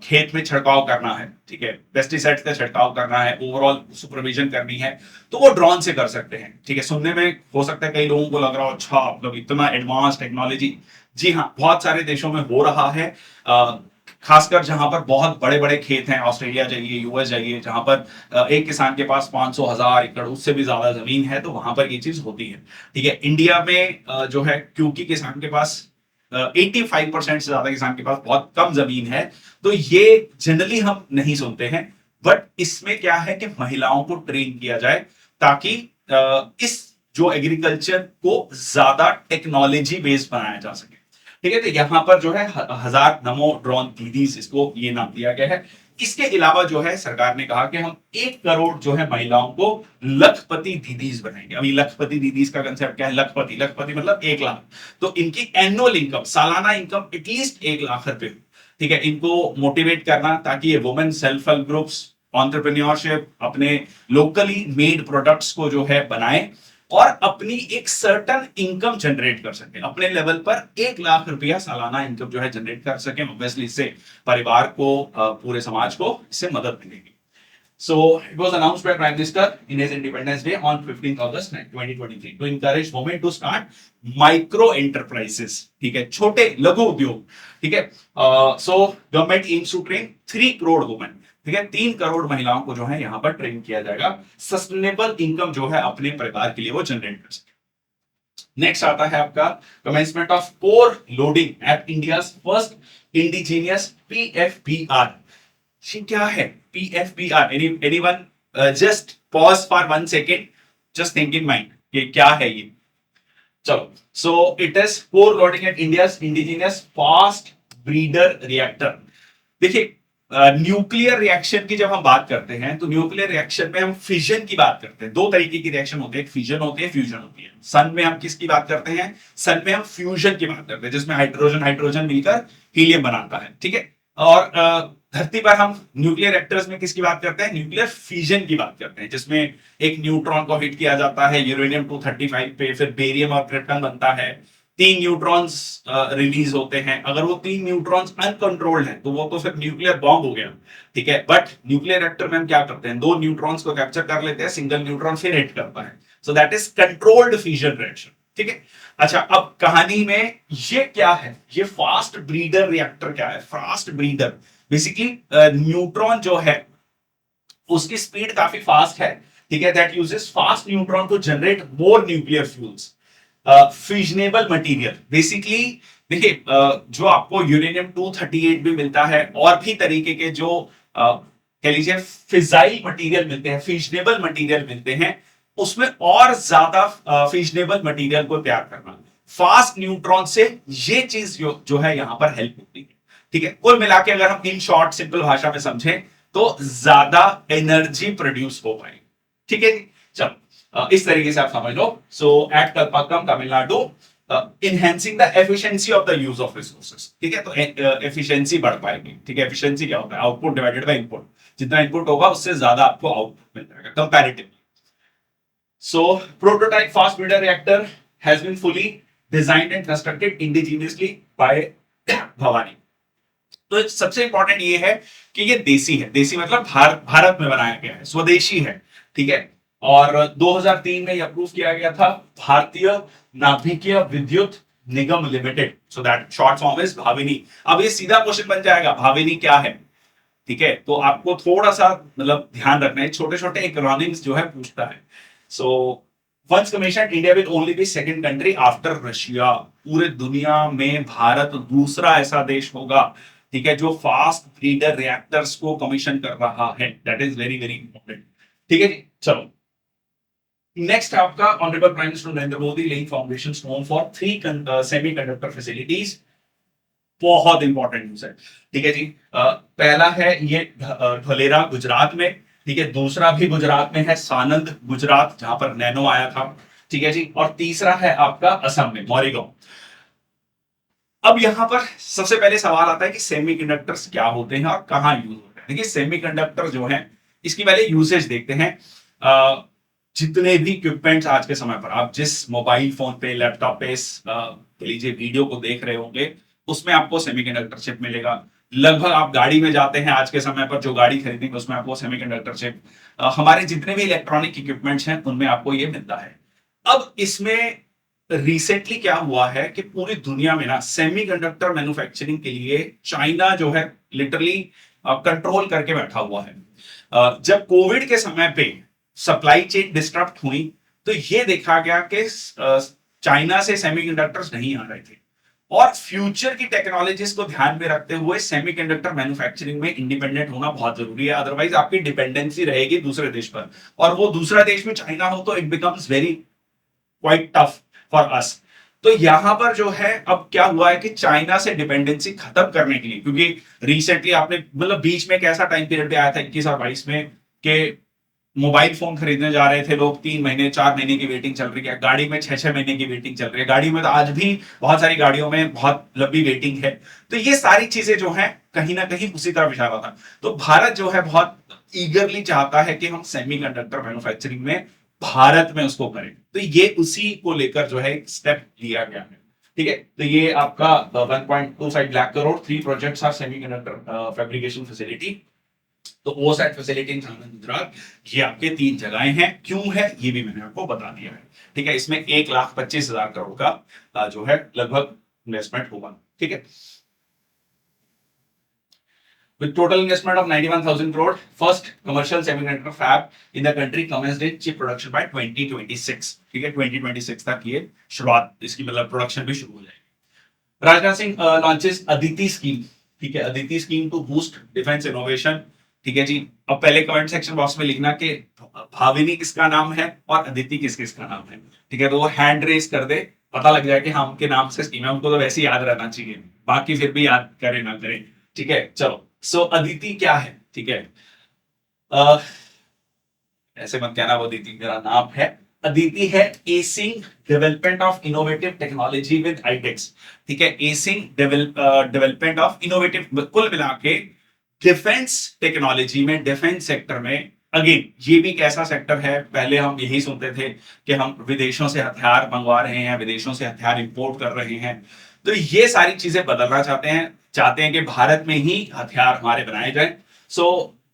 खेत में छिड़काव करना है, ठीक है, पेस्टिसाइड्स का छिड़काव करना है, ओवरऑल सुपरविजन करनी है, तो वो ड्रोन से कर सकते हैं, ठीक है। सुनने में हो सकता है कई लोगों को लग रहा हो, अच्छा मतलब इतना एडवांस टेक्नोलॉजी। जी हाँ, बहुत सारे देशों में हो रहा है, खासकर जहां पर बहुत बड़े बड़े खेत हैं, ऑस्ट्रेलिया जाइए, यूएस जाइए, जहां पर एक किसान के पास 500,000 एकड़, उससे भी ज्यादा जमीन है, तो वहां पर ये चीज होती है, ठीक है। इंडिया में जो है, क्योंकि किसान के पास 85% से ज्यादा किसान के पास बहुत कम जमीन है, तो ये जनरली हम नहीं सुनते हैं। बट इसमें क्या है कि महिलाओं को ट्रेन किया जाए, ताकि इस जो एग्रीकल्चर को ज्यादा टेक्नोलॉजी बेस्ड बनाया जा सके, ठीक है। तो यहां पर जो है 1000 नमो ड्रोन दीदीज, इसको ये नाम दिया गया है। इसके अलावा जो है सरकार ने कहा कि हम 1 करोड़ जो है महिलाओं को लखपति दीदीज बनाएंगे। अभी लखपति दीदीज का कंसेप्ट क्या है? लखपति, लखपति मतलब 1 लाख। तो इनकी एनुअल इनकम, सालाना इनकम एटलीस्ट 1 लाख रुपए, ठीक है। इनको मोटिवेट करना, ताकि ये women self help groups, entrepreneurship, अपने लोकली मेड प्रोडक्ट्स को जो है बनाए और अपनी एक सर्टन इनकम जनरेट कर सके। अपने लेवल पर 1 लाख रुपया सालाना इनकम जो है जनरेट कर सके। ऑब्वियसली इससे परिवार को, पूरे समाज को इससे मदद मिलेगी। So it was announced by Prime Minister in his Independence Day on 15th August 2023 to encourage women to start micro enterprises. ठीक है, छोटे लघु उद्योग. ठीक है. So government aims to train 3 crore women. ठीक है, 3 करोड़ महिलाओं को जो है यहां पर ट्रेन किया जाएगा. सस्टेनेबल इनकम जो है अपने परिवार के लिए वो जनरेट कर सके. नेक्स्ट आता है आपका commencement of core loading at India first indigenous PFBR. क्या है PFBR? Anyone just pause for 1 second, just think in mind कि क्या है ये. चलो, so it is core loading at India indigenous fast breeder reactor. देखिए, न्यूक्लियर रिएक्शन की जब हम बात करते हैं तो न्यूक्लियर रिएक्शन में हम फिजन की बात करते हैं. 2 तरीके की रिएक्शन होती है, एक फिजन होती है, फ्यूजन होती है. सन में हम किसकी बात करते हैं? सन में हम फ्यूजन की बात करते हैं, जिसमें हाइड्रोजन हाइड्रोजन मिलकर हीलियम बनाता है. ठीक है. और धरती पर हम न्यूक्लियर रिएक्टर्स में किसकी बात करते हैं? न्यूक्लियर फिजन की बात करते हैं, जिसमें एक न्यूट्रॉन को हिट किया जाता है यूरेनियम 235 पे, फिर बेरियम और क्रिप्टन बनता है. 3 न्यूट्रॉन्स रिलीज होते हैं. अगर वो 3 न्यूट्रॉन्स अनकंट्रोल्ड हैं तो वो तो फिर न्यूक्लियर बॉम्ब हो गया. ठीक है. बट न्यूक्लियर रिएक्टर में हम क्या करते हैं? 2 न्यूट्रॉन्स को कैप्चर कर लेते हैं, सिंगल न्यूट्रॉन फिर हिट करता है. So that is controlled fission reaction. ठीक है. अच्छा, अब कहानी में ये क्या है? ये फास्ट ब्रीडर रिएक्टर क्या है? फास्ट ब्रीडर बेसिकली न्यूट्रॉन जो है उसकी स्पीड काफी फास्ट है. ठीक है. That uses fast neutron to generate more nuclear fuels. Fissionable material basically देखिए, जो आपको यूरेनियम 238 भी मिलता है और भी तरीके के जो कह लीजिए फिजाइल मटेरियल मिलते हैं, फिजनेबल मटेरियल मिलते हैं, उसमें और ज्यादा फिजनेबल मटेरियल को तैयार करना फास्ट न्यूट्रॉन से ये चीज जो है यहां पर हेल्प होती है. ठीक है. कुल मिला के अगर हम इन शॉर्ट सिंपल भाषा में समझें तो ज्यादा एनर्जी प्रोड्यूस हो पाएगी. ठीक है. चलो, इस तरीके से आप समझ लो. So at Kalpakkam Tamil Nadu enhancing the efficiency of the use of resources. ठीक है. तो एफिशिएंसी बढ़ पाएगी. ठीक है. एफिशिएंसी क्या होता है? Output divided by input. जितना इनपुट होगा उससे ज्यादा आपको आउटपुट मिल जाएगा comparatively. So prototype fast breeder reactor has been fully designed and constructed indigenously by Bhavani. तो सबसे इंपॉर्टेंट ये है कि ये देसी है. देसी मतलब भारत में बनाया गया है, स्वदेशी है. ठीक है. और 2003 में ये अप्रूव किया गया था Bharatiya Nabhikiya Vidyut Nigam limited. So that short form is भाविनी. अब ये सीधा क्वेश्चन बन जाएगा, भाविनी क्या है? ठीक है. तो आपको थोड़ा सा मतलब ध्यान रखना है, छोटे छोटे एक्रोनिम्स जो है पूछता है. So once commission India will only be second country after Russia. पूरे दुनिया में भारत दूसरा ऐसा देश होगा, ठीक है, जो फास्ट ब्रीडर रिएक्टर्स को कमीशन कर रहा है. That is very very important. ठीक है जी. चलो, नेक्स्ट आपका honourable prime minister Narendra Modi laying foundation stone for 3 semiconductor facilities. बहुत इंपॉर्टेंट न्यूज है. ठीक है जी. पहला है ये धलेरा गुजरात में. ठीक है. दूसरा भी गुजरात में है, सानंद गुजरात, जहां पर नैनो आया था. ठीक है जी. और तीसरा है आपका असम में, मोरीगांव. अब यहां पर सबसे पहले सवाल आता है कि सेमीकंडक्टर्स क्या होते हैं और कहां यूज होते हैं. देखिए, सेमीकंडक्टर जो है इसकी पहले यूसेज देखते हैं. जितने भी इक्विपमेंट्स आज के समय पर आप जिस मोबाइल फोन पे, लैपटॉप पे लीजिए वीडियो को देख रहे होंगे, उसमें आपको सेमीकंडक्टर चिप मिलेगा. लगभग आप गाड़ी में जाते हैं आज के समय पर, जो गाड़ी खरीदेंगे उसमें आपको सेमीकंडक्टर चिप, हमारे जितने भी इलेक्ट्रॉनिक इक्विपमेंट्स हैं उनमें आपको ये मिलता है. अब इसमें रिसेंटली क्या हुआ है कि पूरी दुनिया में ना सेमीकंडक्टर मैन्युफैक्चरिंग के लिए चाइना जो है लिटरली कंट्रोल करके बैठा हुआ है. जब कोविड के समय पे सप्लाई चेन डिस्टर्ब हुई तो ये देखा गया कि चाइना से सेमीकंडक्टर्स नहीं आ रहे थे. और फ्यूचर की टेक्नोलॉजीज को ध्यान में रखते हुए सेमीकंडक्टर मैन्युफैक्चरिंग में इंडिपेंडेंट होना बहुत जरूरी है. अदरवाइज आपकी डिपेंडेंसी रहेगी दूसरे देश पर, और वो दूसरा देश भी चाइना हो तो it becomes very quite tough for us. तो यहां पर जो है अब क्या हुआ है कि चाइना से डिपेंडेंसी खत्म करने के लिए, क्योंकि रिसेंटली आपने मतलब बीच में एक ऐसा टाइम पीरियड पे आया था 21 और 22 में कि मोबाइल फोन खरीदने जा रहे थे लोग, 3 महीने 4 महीने की वेटिंग चल रही है. गाड़ी में 6-6 महीने की वेटिंग चल रही है. गाड़ी में तो आज भी बहुत सारी गाड़ियों में बहुत लंबी वेटिंग है. तो ये सारी चीजें जो है कहीं ना कहीं उसी तरफ इशारा था. तो भारत जो है बहुत ईगरली चाहता है कि हम सेमीकंडक्टर मैन्युफैक्चरिंग में भारत में उसको करें. तो ये उसी को लेकर जो है एक स्टेप लिया गया है. ठीक है. तो ये आपका 1.25 lakh crore 3 projects are semiconductor fabrication facility. तो ओसैट फैसिलिटी इन सांगन गुजरात, ये आपके 3 जगहें हैं। क्यों है ये भी मैंने आपको बता दिया है। ठीक है, इसमें 1,25,000 करोड़ का जो है लगभग इन्वेस्टमेंट होगा। ठीक है, with total investment of 91,000 crore, first commercial semiconductor fab in the country commenced in chip production by 2026। ठीक है, 2026 तक ये शुरुआत इसकी मतलब प्रोडक्शन भी शुरू हो जाएगी। Rajnath Singh launches Aditi scheme. ठीक है, Aditi scheme to boost defence innovation. ठीक है जी, अब पहले कमेंट सेक्शन बॉक्स में लिखना कि भाविनी किसका नाम है और अदिति किस किसका नाम है। ठीक है, तो वो हैंड रेस कर दे, पता लग जाए कि हाँ उनके नाम से स्कीम है, उनको तो वैसे ही याद रहना चाहिए, बाकी फिर भी याद करें ना करें। ठीक है, चलो सो अदिति क्या है। ठीक है, अ, ऐसे मत कहना वो अदिति मेरा नाम है। अदिति है acing development of innovative technology with iDEX. ठीक है, एसिंग डेवलपमेंट ऑफ इनोवेटिव, कुल मिला के डिफेंस टेक्नोलॉजी में, डिफेंस सेक्टर में। अगेन ये भी कैसा सेक्टर है, पहले हम यही सुनते थे कि हम विदेशों से हथियार मंगवा रहे हैं, विदेशों से हथियार इंपोर्ट कर रहे हैं। तो ये सारी चीजें बदलना चाहते हैं कि भारत में ही हथियार हमारे बनाए जाए। सो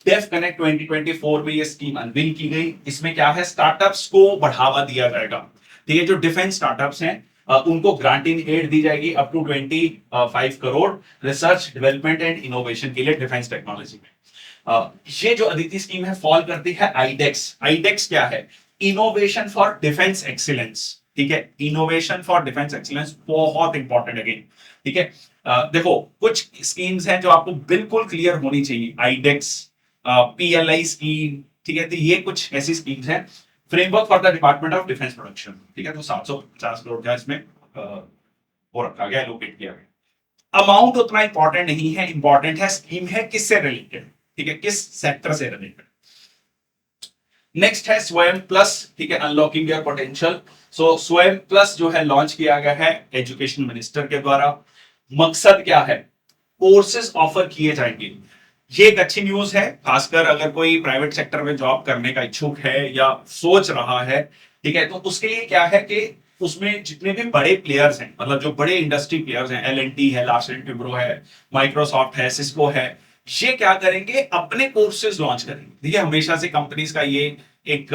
डेफ कनेक्ट 2024 में ये स्कीम अनवील की गई। इसमें क्या है, स्टार्टअप्स को बढ़ावा दिया जाएगा। ठीक है, जो डिफेंस स्टार्टअप्स हैं उनको ग्रांटिंग एड दी जाएगी up to 25 crore research development and innovation के लिए डिफेंस टेक्नोलॉजी में। ये जो अदिति स्कीम है फॉल करती है आईडेक्स। आईडेक्स क्या है, इनोवेशन फॉर डिफेंस एक्सीलेंस। ठीक है, इनोवेशन फॉर डिफेंस एक्सीलेंस बहुत इंपॉर्टेंट अगेन। ठीक है, देखो कुछ स्कीम्स हैं जो आपको बिल्कुल क्लियर होनी चाहिए, आईडेक्स, पीएलआई स्कीम। ठीक है, तो ये कुछ ऐसी स्कीम्स हैं, framework for the department of defence production. ठीक है, तो 750 करोड़ का इसमें वो रखा गया, एलोकेट किया गया। अमाउंट उतना इंपॉर्टेंट नहीं है, इंपॉर्टेंट है स्कीम है किससे रिलेटेड। ठीक है, किस सेक्टर से रिलेटेड। नेक्स्ट है स्वयं प्लस। ठीक है, अनलॉकिंग योर पोटेंशियल। सो स्वयं प्लस जो है लॉन्च किया गया है एजुकेशन मिनिस्टर के द्वारा। मकसद क्या है, कोर्सेज ऑफर किए जाएंगे। ये एक अच्छी न्यूज है, खासकर अगर कोई प्राइवेट सेक्टर में जॉब करने का इच्छुक है या सोच रहा है। ठीक है, तो उसके लिए क्या है कि उसमें जितने भी बड़े प्लेयर्स हैं, मतलब जो बड़े इंडस्ट्री प्लेयर्स हैं, एल&टी है, लार्सन ट्यूब्रो है, माइक्रोसॉफ्ट है, सिस्को है, ये क्या करेंगे, अपने कोर्सेज लॉन्च करेंगे। देखिए हमेशा से कंपनीज का ये एक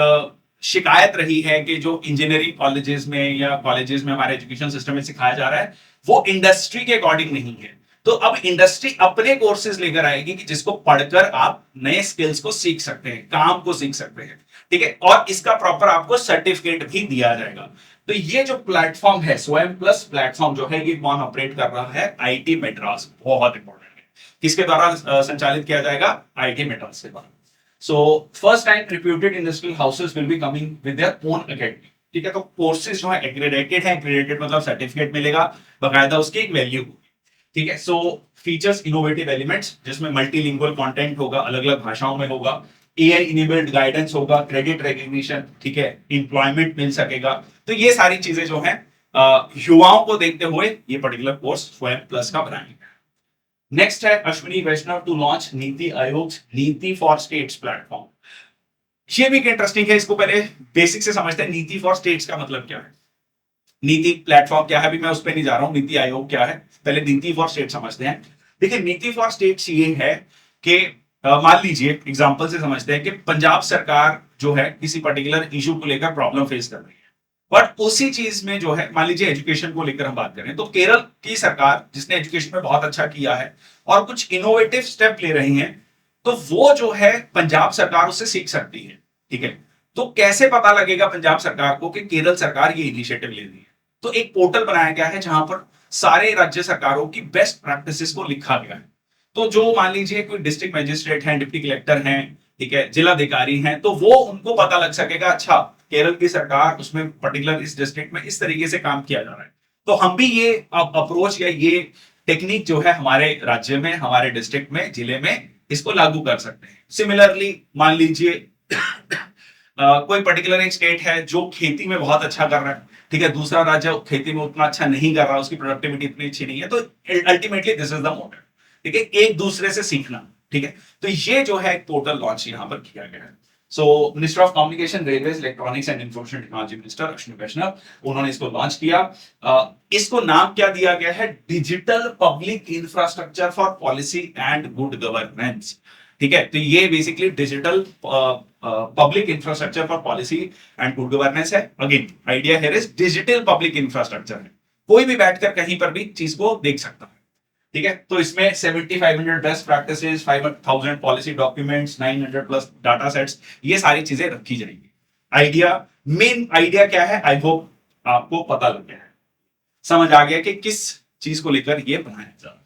शिकायत रही है कि जो इंजीनियरिंग कॉलेजेस में या कॉलेजेस में हमारे एजुकेशन सिस्टम में सिखाया जा रहा है वो इंडस्ट्री के अकॉर्डिंग नहीं है। तो अब इंडस्ट्री अपने कोर्सेज लेकर आएगी कि जिसको पढ़कर आप नए स्किल्स को सीख सकते हैं, काम को सीख सकते हैं। ठीक है, और इसका प्रॉपर आपको सर्टिफिकेट भी दिया जाएगा। तो ये जो प्लेटफॉर्म है स्वयं प्लस प्लेटफॉर्म जो है ये कौन ऑपरेट कर रहा है, आईटी मेड्रास। बहुत इंपॉर्टेंट है, किसके द्वारा संचालित किया जाएगा, आईटी मेड्रास के द्वारा। So first time reputed industrial houses will be coming with their own academy. ठीक है, तो कोर्सेज जो है एक्रेडिटेड है, एक्रेडिटेड मतलब सर्टिफिकेट मिलेगा, बकायदा उसकी एक वैल्यू होगी। ठीक है, सो फीचर्स इनोवेटिव एलिमेंट्स जिसमें मल्टीलिंगुअल कंटेंट होगा, अलग अलग भाषाओं में होगा, एआई इनेबल्ड गाइडेंस होगा, क्रेडिट रिकॉग्निशन। ठीक है, एम्प्लॉयमेंट मिल सकेगा। तो ये सारी चीजें जो है युवाओं को देखते हुए ये पर्टिकुलर कोर्स स्वयं प्लस का बनाएंगे। नेक्स्ट है अश्विनी वैष्णव to launch NITI Aayog NITI for states platform. ये भी इंटरेस्टिंग है, इसको पहले बेसिक से समझते हैं। नीति फॉर स्टेट्स का मतलब क्या है, नीति प्लेटफॉर्म क्या है, अभी मैं उस पर नहीं जा रहा हूं। नीति आयोग क्या है, पहले नीति फॉर स्टेट समझते हैं। देखिए नीति फॉर स्टेट्स ये है कि मान लीजिए एग्जांपल से समझते हैं कि पंजाब सरकार जो है किसी पर्टिकुलर इशू को लेकर प्रॉब्लम फेस कर रही है, बट उसी चीज में जो है मान लीजिए एजुकेशन को लेकर हम बात करें तो केरल की सरकार जिसने एजुकेशन में बहुत अच्छा किया है और कुछ इनोवेटिव स्टेप ले रही है, तो वो जो है पंजाब सरकार उससे सीख सकती है। ठीक है, तो कैसे पता लगेगा पंजाब सरकार को कि केरल सरकार ये इनिशिएटिव ले रही है, तो एक पोर्टल बनाया गया है जहां पर सारे राज्य सरकारों की बेस्ट प्रैक्टिसेस को लिखा गया है। तो जो मान लीजिए कोई डिस्ट्रिक्ट मजिस्ट्रेट हैं, डिप्टी कलेक्टर हैं, ठीक है, जिलाधिकारी हैं, तो वो उनको पता लग सकेगा अच्छा केरल की सरकार उसमें पर्टिकुलर इस डिस्ट्रिक्ट में इस तरीके से काम किया जा रहा है, तो हम भी ये अप्रोच या ये टेक्निक जो है हमारे राज्य में, हमारे डिस्ट्रिक्ट में, जिले में इसको लागू कर सकते हैं। सिमिलरली मान लीजिए कोई पर्टिकुलर एक स्टेट है जो खेती में बहुत अच्छा कर रहा है, ठीक है, दूसरा राज्य खेती में उतना अच्छा नहीं कर रहा, उसकी प्रोडक्टिविटी इतनी अच्छी नहीं है, तो ultimately this is the motive. ठीक है, एक दूसरे से सीखना। ठीक है, तो ये जो है एक पोर्टल लॉन्च यहां पर किया गया है। So minister of communication, railways, electronics and information technology minister Ashwini Vaishnaw, उन्होंने इसको लॉन्च किया। इसको नाम क्या दिया गया है, digital public infrastructure for policy and good governance. ठीक है, तो ये basically digital public infrastructure for policy and good governance है। Again idea here is digital public infrastructure है, कोई भी बैठकर कहीं पर भी चीज को देख सकता है। ठीक है, तो इसमें 7500 best practices, 5000 policy documents, 900 plus data sets, ये सारी चीजें रखी जाएंगी। आइडिया, मेन आइडिया क्या है, आई होप आपको पता लग गया है, समझ आ गया कि किस चीज को लेकर ये बनाया जा रहा है।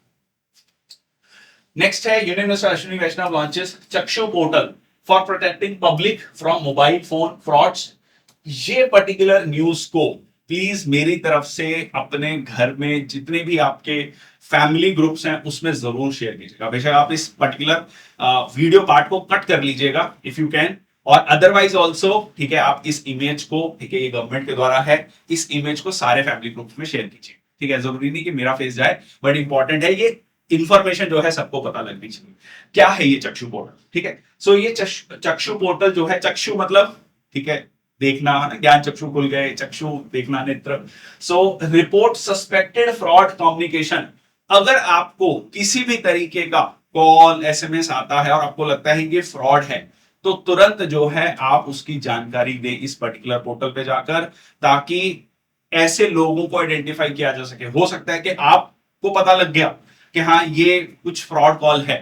नेक्स्ट है union minister Ashwini Vaishnaw launches चक्षु portal for protecting public from mobile phone frauds. ये पर्टिकुलर न्यूज को प्लीज मेरी तरफ से अपने घर में जितने भी आपके फैमिली ग्रुप्स हैं उसमें जरूर शेयर कीजिएगा। बेशक आप इस पर्टिकुलर वीडियो पार्ट को कट कर लीजिएगा इफ यू कैन, और अदरवाइज ऑल्सो, ठीक है, आप इस इमेज को, ठीक है, ये गवर्नमेंट के द्वारा है, इस इमेज को सारे फैमिली ग्रुप्स में शेयर कीजिए। ठीक है, जरूरी नहीं कि मेरा फेस जाए, बट इंपॉर्टेंट है ये इंफॉर्मेशन जो है सबको पता लगनी चाहिए। क्या है ये चक्षु पोर्टल? ठीक है, सो ये चक्षु पोर्टल जो है, चक्षु मतलब, ठीक है, देखना है ना, ज्ञान चक्षु खुल गए, चक्षु देखना, नेत्र। सो रिपोर्ट सस्पेक्टेड फ्रॉड कम्युनिकेशन। अगर आपको किसी भी तरीके का कॉल एसएमएस आता है और आपको लगता है ये फ्रॉड है, तो तुरंत जो है आप उसकी जानकारी दें इस पर्टिकुलर पोर्टल पे जाकर, ताकि ऐसे लोगों को आइडेंटिफाई किया जा सके। हो सकता है कि आपको पता लग गया कि हाँ ये कुछ फ्रॉड कॉल है,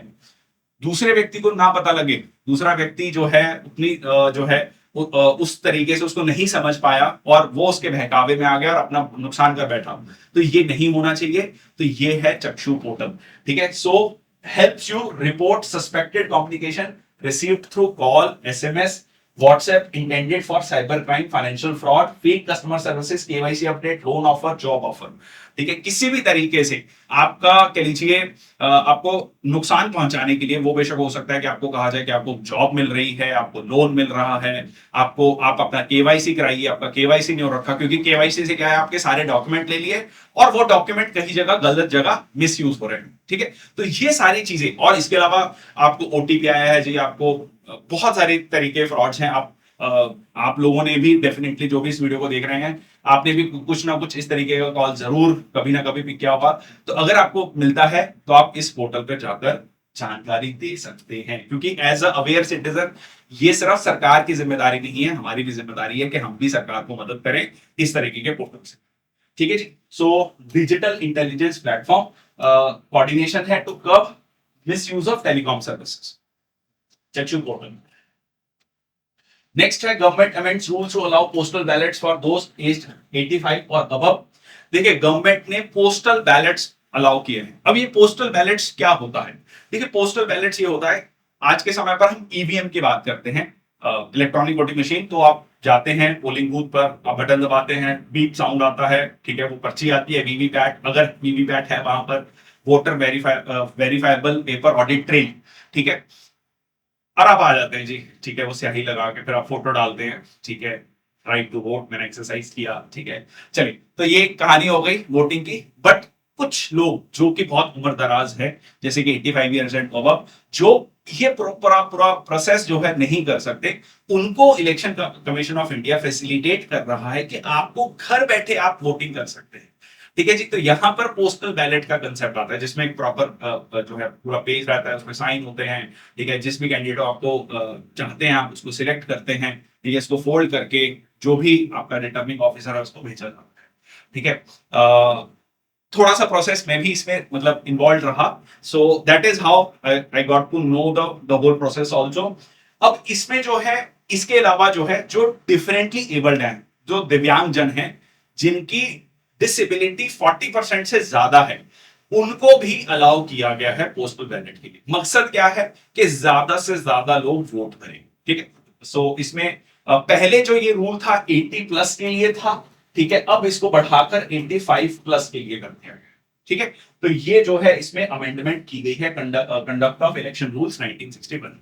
दूसरे व्यक्ति को ना पता लगे, दूसरा व्यक्ति जो है अपनी जो है उस तरीके से उसको नहीं समझ पाया और वो उसके बहकावे में आ गया और अपना नुकसान कर बैठा, तो ये नहीं होना चाहिए। तो ये है चक्षु पोर्टल। ठीक है, so helps you report suspected communication received through call, SMS, WhatsApp intended for cyber crime, financial fraud, fake customer services, KYC update, loan offer, job offer। ठीक है, किसी भी तरीके से आपका कह लीजिए आपको नुकसान पहुंचाने के लिए, वो बेशक हो सकता है कि आपको कहा जाए कि आपको जॉब मिल रही है, आपको लोन मिल रहा है, आपको आप अपना केवाईसी कराइए, आपका केवाईसी नहीं हो रखा, क्योंकि केवाईसी से क्या है, आपके सारे डॉक्यूमेंट ले लिए और वो डॉक्यूमेंट कहीं जगह गलत जगह मिस यूज हो रहे हैं। ठीक है, तो ये सारी चीजें, और इसके अलावा आपको ओटीपी आया है जी, आपको बहुत सारे तरीके फ्रॉड्स हैं। आप लोगों ने भी डेफिनेटली, जो भी इस वीडियो को देख रहे हैं, आपने भी कुछ ना कुछ इस तरीके का कॉल जरूर कभी ना कभी भी किया होगा। तो अगर आपको मिलता है तो आप इस पोर्टल पर जाकर जानकारी दे सकते हैं, क्योंकि एज अ अवेयर सिटीजन ये सिर्फ सरकार की जिम्मेदारी नहीं है, हमारी भी जिम्मेदारी है कि हम भी सरकार को मदद करें इस तरीके के पोर्टल से। ठीक है जी, so digital intelligence platform coordination है to curb misuse of telecom services, Chakshu portal. Next है government amends rules to allow postal ballots for those aged 85 और अबव। देखिए, गवर्नमेंट ने पोस्टल बैलेट्स अलाउ किए हैं। अब ये पोस्टल बैलेट्स क्या होता है? देखिए, पोस्टल बैलेट्स ये होता है, आज के समय पर हम ईवीएम की बात करते हैं, इलेक्ट्रॉनिक वोटिंग मशीन। तो आप जाते हैं पोलिंग बूथ पर, आप बटन दबाते हैं, बीप साउंड आता है, ठीक है, वो पर्ची आती है, वीवीपैट, अगर वीवीपैट है वहां पर, voter verifiable paper audit trail, ठीक है, और आप आ जाते हैं जी। ठीक है, वो स्याही लगा के फिर आप फोटो डालते हैं, ठीक है, राइट टू वोट, मैंने एक्सरसाइज किया, ठीक है। चलिए, तो ये कहानी हो गई वोटिंग की। बट कुछ लोग जो कि बहुत उम्र दराज है, जैसे कि 85 ईयर्स एंड अबव, जो ये पूरा प्रोसेस जो है नहीं कर सकते, उनको election commission of India facilitate कर रहा है कि आपको घर बैठे आप वोटिंग कर सकते हैं। ठीक है जी, तो यहां पर पोस्टल बैलेट का कंसेप्ट आता है, जिसमें एक प्रॉपर जो है पूरा पेज रहता है, उसमें साइन होते हैं। ठीक है, जिस भी कैंडिडेट आपको चाहते हैं आप उसको सिलेक्ट करते हैं, ठीक है, इसको फोल्ड करके जो भी आपका रिटर्निंग ऑफिसर है उसको भेजा जाता है। ठीक है, थोड़ा सा प्रोसेस में भी इसमें मतलब इन्वॉल्व रहा, so that is how I got to know the whole process also. अब इसमें जो है, इसके अलावा जो है, जो डिफरेंटली एबल्ड हैं, जो दिव्यांग जन हैं, जिनकी डिसेबिलिटी 40% से ज्यादा है, उनको भी अलाउ किया गया है पोस्टल बैलेट के लिए। मकसद क्या है कि ज्यादा से ज्यादा लोग वोट करें। ठीक है, सो इसमें पहले जो ये रूल था 80 प्लस के लिए था, ठीक है, अब इसको बढ़ाकर 85 प्लस के लिए कर दिया गया। ठीक है, तो ये जो है इसमें अमेंडमेंट की गई है कंडक्ट ऑफ इलेक्शन रूल्स 1961।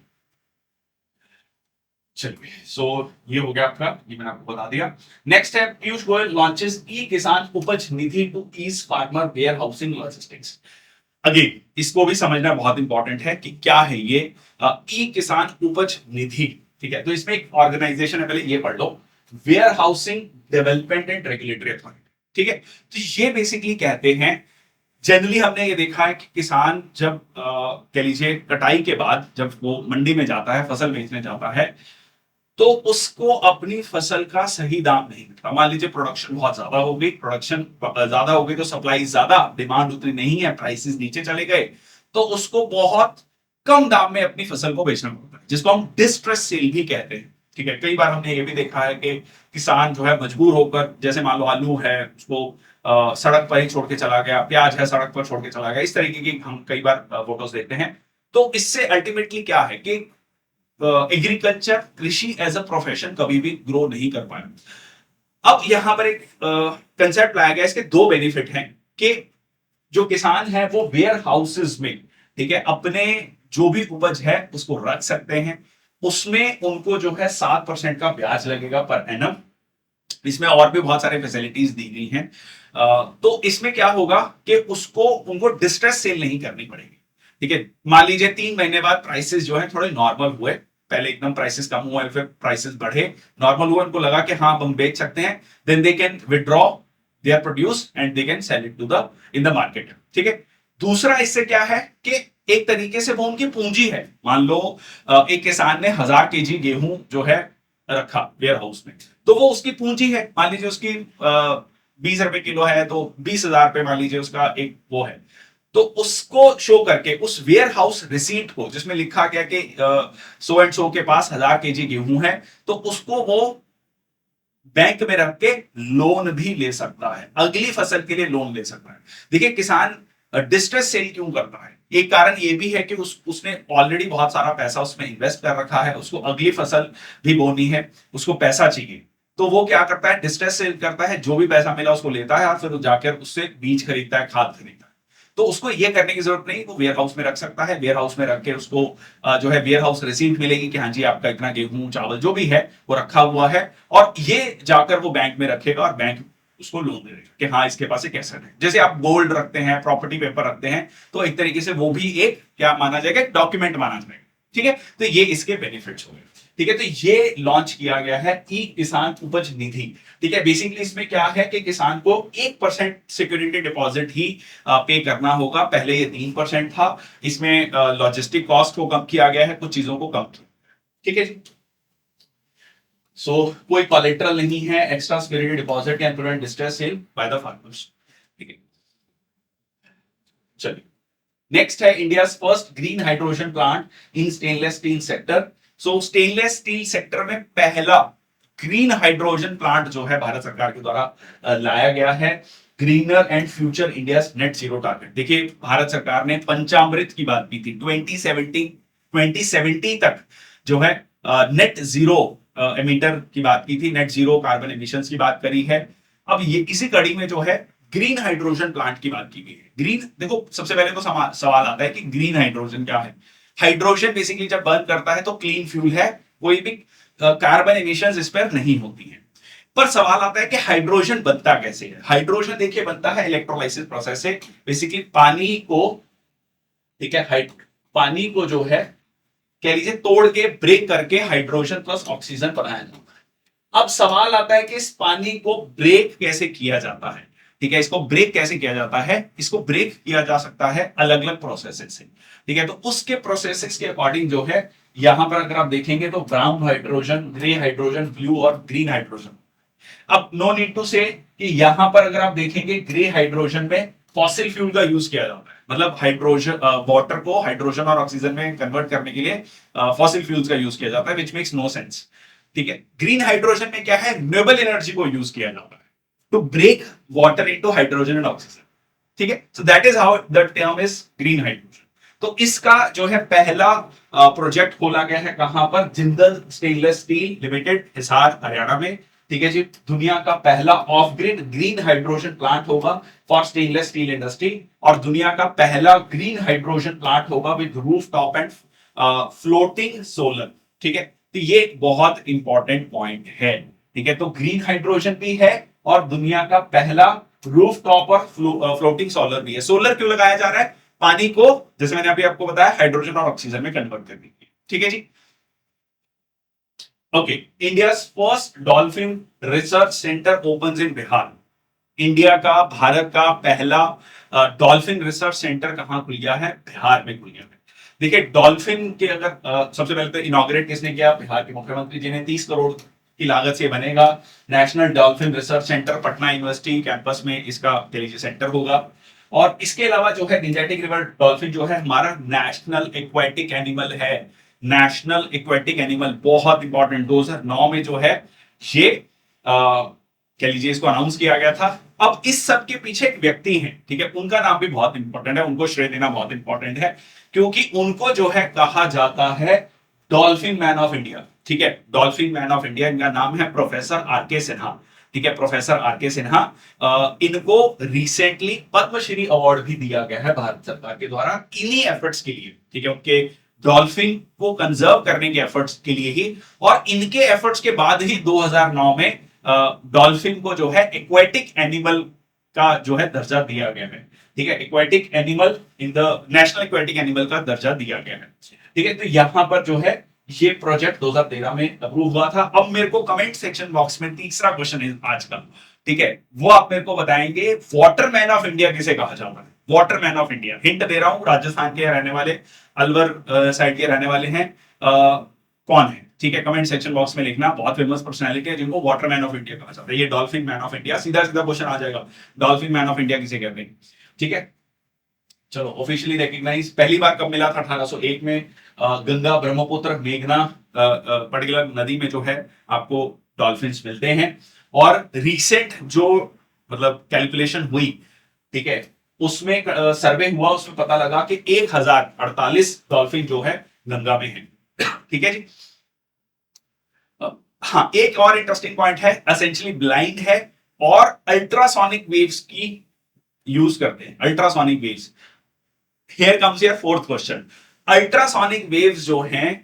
चलिए, सो ये हो गया आपका, ये मैंने आपको बता दिया। नेक्स्ट है Piyush Goyal launches e Kisan Upaj Nidhi to ease farmer warehousing logistics. Again इसको भी समझना बहुत इंपॉर्टेंट है कि क्या है ये ई किसान उपज निधि। ठीक है, तो इसमें एक ऑर्गेनाइजेशन है, पहले ये पढ़ लो, warehousing development and regulatory authority. ठीक है, तो ये बेसिकली कहते हैं जनरली हमने ये देखा है कि किसान जब कह लीजिए कटाई के बाद जब वो मंडी में जाता है, फसल बेचने जाता है, तो उसको अपनी फसल का सही दाम नहीं मिलता। मान लीजिए प्रोडक्शन बहुत ज्यादा हो गई, प्रोडक्शन ज्यादा हो गई तो सप्लाई ज्यादा, डिमांड उतनी नहीं है, प्राइसेस नीचे चले गए, तो उसको बहुत कम दाम में अपनी फसल को बेचना पड़ता है, जिसको हम डिस्ट्रेस सेल भी कहते हैं। ठीक है, कई बार हमने ये भी देखा है कि किसान जो है मजबूर होकर, जैसे मान लो आलू है, उसको सड़क पर ही छोड़ के चला गया, प्याज है सड़क पर छोड़ के चला गया, इस तरीके की हम कई बार फोटोज देखते हैं। तो इससे अल्टीमेटली क्या है कि एग्रीकल्चर, कृषि एज अ प्रोफेशन कभी भी ग्रो नहीं कर पाया। अब यहां पर एक कंसेप्ट लाया गया, इसके दो बेनिफिट हैं कि जो किसान है वो वेयर हाउसेस में, ठीक है, अपने जो भी उपज है उसको रख सकते हैं, उसमें उनको जो है 7% का ब्याज लगेगा पर एनम। इसमें और भी बहुत सारे फैसिलिटीज दी गई हैं। तो इसमें क्या होगा कि उसको उनको डिस्ट्रेस सेल नहीं करनी पड़ेगी। ठीक है, मान लीजिए 3 महीने बाद प्राइसेस जो है थोड़े नॉर्मल हुए, पहले एकदम प्राइसेस कम हुए, फिर प्राइसेस बढ़े, नॉर्मल हुए, उनको लगा कि हाँ हम बेच सकते हैं, then they can withdraw their produce and they can sell it to the in the market. ठीक है, दूसरा इससे क्या है कि एक तरीके से वो उनकी पूंजी है। मान लो एक किसान ने 1000 kg गेहूं जो है रखा वेयर हाउस में, तो वो उसकी पूंजी है। मान लीजिए उसकी 20 रुपए किलो है, तो 20,000 रुपए मान लीजिए उसका एक वो है, तो उसको शो करके उस वेयर हाउस रिसीट को, जिसमें लिखा गया कि सो एंड सो के पास 1000 kg गेहूं है, तो उसको वो बैंक में रख के लोन भी ले सकता है, अगली फसल के लिए लोन ले सकता है। देखिए किसान डिस्ट्रेस सेल क्यों करता है, एक कारण ये भी है कि उसने ऑलरेडी बहुत सारा पैसा उसमें इन्वेस्ट कर रखा है, उसको अगली फसल भी बोनी है, उसको पैसा चाहिए, तो वो क्या करता है, डिस्ट्रेस सेल करता है, जो भी पैसा मिला उसको लेता है और फिर जाकर उससे बीज खरीदता है, खाद खरीदता है। तो उसको ये करने की जरूरत नहीं, वो वेयर हाउस में रख सकता है, वेयर हाउस में रख के उसको जो है वेयर हाउस रिसीट मिलेगी कि हाँ जी आपका इतना गेहूं चावल जो भी है वो रखा हुआ है, और ये जाकर वो बैंक में रखेगा और बैंक उसको लोन दे देगा कि हाँ इसके पास एक एसेट है। जैसे आप गोल्ड रखते हैं, प्रॉपर्टी पेपर रखते हैं, तो एक तरीके से वो भी एक क्या माना जाएगा, एक डॉक्यूमेंट माना जाएगा। ठीक है, तो ये इसके बेनिफिट्स हो गए। ठीक है, तो ये लॉन्च किया गया है ई किसान उपज निधि। ठीक है, बेसिकली इसमें क्या है कि किसान को 1% सिक्योरिटी डिपॉजिट ही पे करना होगा, पहले ये 3% था। इसमें लॉजिस्टिक कॉस्ट को कम किया गया है, कुछ चीजों को कम किया। ठीक है जी, सो कोई कोलेटरल नहीं है, extra security deposit can prevent distress cell by the farmers. ठीक है, चलिए नेक्स्ट है India first green hydrogen plant in stainless steel sector. So stainless steel sector में पहला ग्रीन हाइड्रोजन प्लांट जो है भारत सरकार के द्वारा लाया गया है, greener and future India net zero target. देखिए भारत सरकार ने पंचामृत की बात की थी, 2070 तक जो है नेट जीरो एमिटर की बात की थी, नेट जीरो कार्बन एमिशंस की बात करी है। अब ये इसी कड़ी में जो है ग्रीन हाइड्रोजन प्लांट की बात की गई है। ग्रीन, देखो सबसे पहले तो सवाल आता है कि ग्रीन हाइड्रोजन क्या है। हाइड्रोजन बेसिकली जब बर्न करता है तो क्लीन फ्यूल है, कोई भी कार्बन एमिशंस इस पर नहीं होती है। पर सवाल आता है कि हाइड्रोजन बनता कैसे है। हाइड्रोजन देखिए बनता है इलेक्ट्रोलाइसिस प्रोसेस से, बेसिकली पानी को, ठीक है, पानी को जो है कह लीजिए तोड़ के ब्रेक करके हाइड्रोजन प्लस ऑक्सीजन बनाया जाता है। अब सवाल आता है कि इस पानी को ब्रेक कैसे किया जाता है। ठीक है, इसको ब्रेक कैसे किया जाता है, इसको ब्रेक किया जा सकता है अलग अलग प्रोसेसेस से। ठीक है, तो उसके प्रोसेसेस के अकॉर्डिंग जो है यहां पर अगर आप देखेंगे तो brown hydrogen, grey hydrogen, blue और ग्रीन हाइड्रोजन। अब नो नीड टू से कि यहां पर अगर आप देखेंगे ग्रे हाइड्रोजन में फॉसिल फ्यूल का यूज किया जाता है, मतलब हाइड्रोजन वाटर को हाइड्रोजन और ऑक्सीजन में कन्वर्ट करने के लिए फॉसिल फ्यूल्स का यूज किया जाता है, विच मेक्स नो सेंस। ठीक है, ग्रीन हाइड्रोजन में क्या है, रिन्यूएबल एनर्जी को यूज किया जाता है to break water into hydrogen and oxygen. ठीक है, so that is how the term is green hydrogen. तो इसका जो है पहला प्रोजेक्ट खोला गया है कहां पर, Jindal stainless steel limited, Hisar Haryana में। ठीक है जी, दुनिया का पहला of grid green hydrogen plant होगा फॉर स्टेनलेस स्टील इंडस्ट्री, और दुनिया का पहला ग्रीन हाइड्रोजन प्लांट होगा with roof top and floating solar. ठीक है, तो ये बहुत इंपॉर्टेंट पॉइंट है। ठीक है, तो ग्रीन हाइड्रोजन भी है और दुनिया का पहला रूफ टॉप और फ्लोटिंग सोलर भी है। सोलर क्यों लगाया जा रहा है, पानी को, जैसे मैंने अभी आपको बताया, हाइड्रोजन और ऑक्सीजन में कन्वर्ट करने के लिए। ठीक है जी, okay, India first dolphin research centre open in Bihar. India का, भारत का पहला डॉल्फिन रिसर्च सेंटर कहाँ खुल गया है? बिहार में खुल गया है। देखिए डॉल्फिन के अगर सबसे पहले तो इनॉग्रेट किसने किया? बिहार के मुख्यमंत्री जी ने। 30 करोड़ की लागत से बनेगा national dolphin research centre, Patna university campus में इसका कह सेंटर होगा। और इसके अलावा जो है गंजेटिक रिवर डॉल्फिन जो है हमारा नेशनल एक्वेटिक एनिमल है। नेशनल एक्वेटिक एनिमल बहुत इंपॉर्टेंट, 2009 में जो है ये कह लीजिए इसको अनाउंस किया गया था। अब इस सब के पीछे एक व्यक्ति हैं, ठीक है, उनका नाम भी बहुत इंपॉर्टेंट है, उनको श्रेय देना बहुत इंपॉर्टेंट है, क्योंकि उनको जो है कहा जाता है डॉल्फिन मैन ऑफ इंडिया। ठीक है, डॉल्फिन मैन ऑफ इंडिया, इनका नाम है प्रोफेसर आर के सिन्हा। ठीक है, प्रोफेसर आर के सिन्हा। इनको रिसेंटली पद्मश्री अवार्ड भी दिया गया है भारत सरकार के द्वारा इन्हीं एफर्ट्स के लिए। ठीक है, उनके डॉल्फिन को कंजर्व करने के एफर्ट्स के लिए ही, और इनके एफर्ट्स के बाद ही 2009 में डॉल्फिन को जो है एक्वेटिक एनिमल का जो है दर्जा दिया गया है। ठीक है, aquatic animal in the national aquatic animal का दर्जा दिया गया है। ठीक है, तो यहां पर जो है ये प्रोजेक्ट 2013 में अप्रूव हुआ था। अब मेरे को कमेंट सेक्शन बॉक्स में तीसरा क्वेश्चन है आज का, ठीक है, वो आप मेरे को बताएंगे वाटरमैन ऑफ इंडिया किसे कहा जाता है? वाटरमैन ऑफ इंडिया, हिंट दे रहा हूं, राजस्थान के रहने वाले, अलवर साइड के रहने वाले हैं, कौन है? ठीक है, कमेंट सेक्शन बॉक्स में लिखना। बहुत फेमस पर्सनालिटी है जिनको वाटरमैन ऑफ इंडिया कहा जाता है। ये डॉल्फिन मैन ऑफ इंडिया, सीधा सीधा क्वेश्चन आ जाएगा, डॉल्फिन मैन ऑफ इंडिया किसे कहते हैं? ठीक है, चलो ऑफिशियली रिकॉग्नाइज पहली बार कब मिला था? 1801 में गंगा ब्रह्मपुत्र मेघना पर्टिकुलर नदी में जो है आपको डॉल्फिन्स मिलते हैं। और रिसेंट जो मतलब कैलकुलेशन हुई, ठीक है, उसमें सर्वे हुआ, उसमें पता लगा कि 1048 डॉल्फिन जो है गंगा में है। ठीक है जी। हाँ, एक और इंटरेस्टिंग पॉइंट है, एसेंशियली ब्लाइंड है और अल्ट्रासोनिक वेव्स की यूज करते हैं, ultrasonic waves. Here comes your fourth question, ultrasonic waves जो हैं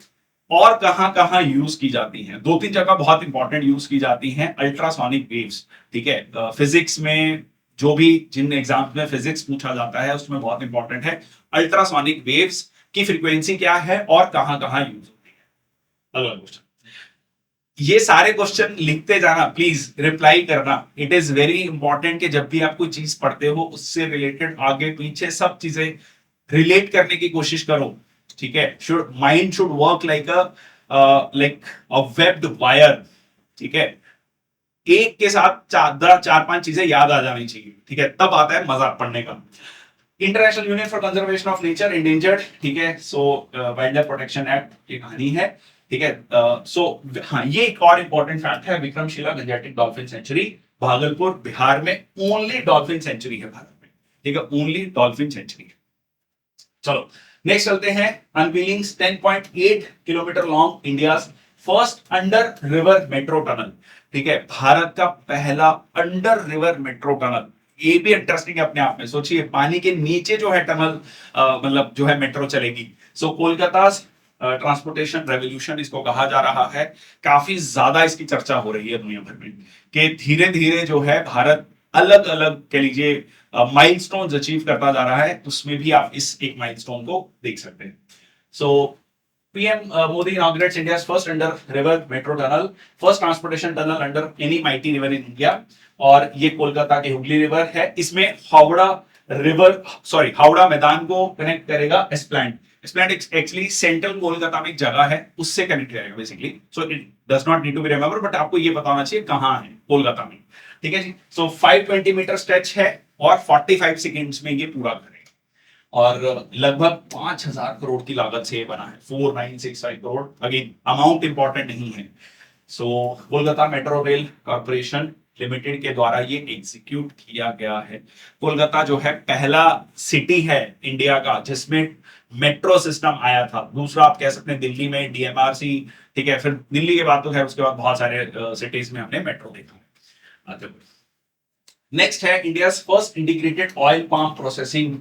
और कहां कहां यूज की जाती हैं? दो तीन जगह बहुत इंपॉर्टेंट यूज की जाती हैं अल्ट्रासोनिक वेव्स। ठीक है, फिजिक्स में जो भी जिन एग्जाम्स में फिजिक्स पूछा जाता है उसमें बहुत इंपॉर्टेंट है अल्ट्रासोनिक वेव्स की फ्रीक्वेंसी क्या है और कहां कहां यूज होती है। अगला क्वेश्चन, ये सारे क्वेश्चन लिखते जाना, प्लीज रिप्लाई करना। इट इज वेरी इंपॉर्टेंट कि जब भी आप कोई चीज पढ़ते हो उससे रिलेटेड आगे पीछे सब चीजें रिलेट करने की कोशिश करो। ठीक है, mind should work like a webbed wire. ठीक है, एक के साथ चार पांच चीजें याद आ जानी चाहिए। ठीक है, तब आता है मजा पढ़ने का। International union for conservation of nature endangered, ठीक है, सो वाइल्ड लाइफ प्रोटेक्शन एक्ट की कहानी है। ठीक है, सो हाँ, ये एक और इंपॉर्टेंट फैक्ट है, Vikramshila Gangetic dolphin century Bhagalpur Bihar में ओनली डॉल्फिन सेंचुरी है भारत में। ठीक है, ओनली डॉल्फिन सेंचुरी। चलो नेक्स्ट चलते हैं, unveiling 10.8 kilometre long India first under river metro tunnel. ठीक है, भारत का पहला अंडर रिवर मेट्रो टनल। ये भी इंटरेस्टिंग है अपने आप में, सोचिए पानी के नीचे जो है टनल मतलब जो है मेट्रो चलेगी। सो कोलकाता ट्रांसपोर्टेशन रेवोल्यूशन इसको कहा जा रहा है। काफी ज्यादा इसकी चर्चा हो रही है दुनिया भर में कि धीरे धीरे जो है भारत अलग अलग कह लीजिए माइलस्टोन्स अचीव करता जा रहा है, उसमें भी आप इस एक माइलस्टोन को देख सकते हैं। So PM Modi inaugurates India's first under river metro tunnel, first transportation tunnel under any mighty river in India। और ये कोलकाता के हुगली रिवर है, इसमें हावड़ा रिवर हावड़ा मैदान को कनेक्ट करेगा Esplanade. Esplanade actually central Kolkata में एक जगह है, उससे कनेक्ट करेगा basically. So it does not need to be remember, but आपको ये बताना चाहिए कहां है, कोलकाता में। ठीक है जी। सो 520 मीटर स्ट्रेच है और 45 सेकेंड्स में ये पूरा करेगा, और लगभग 5000 करोड़ की लागत से ये बना है, 4965 करोड़। अगेन अमाउंट इंपॉर्टेंट नहीं है। So Kolkata metro rail corporation limited के द्वारा ये एग्जीक्यूट किया गया है। कोलकाता जो है पहला सिटी है इंडिया का जिसमें मेट्रो सिस्टम आया था। दूसरा आप कह सकते हैं दिल्ली में डीएमआरसी। ठीक है, फिर दिल्ली के बाद तो खैर उसके बाद बहुत सारे सिटीज में हमने मेट्रो देखा है। नेक्स्ट है India first integrated oil palm processing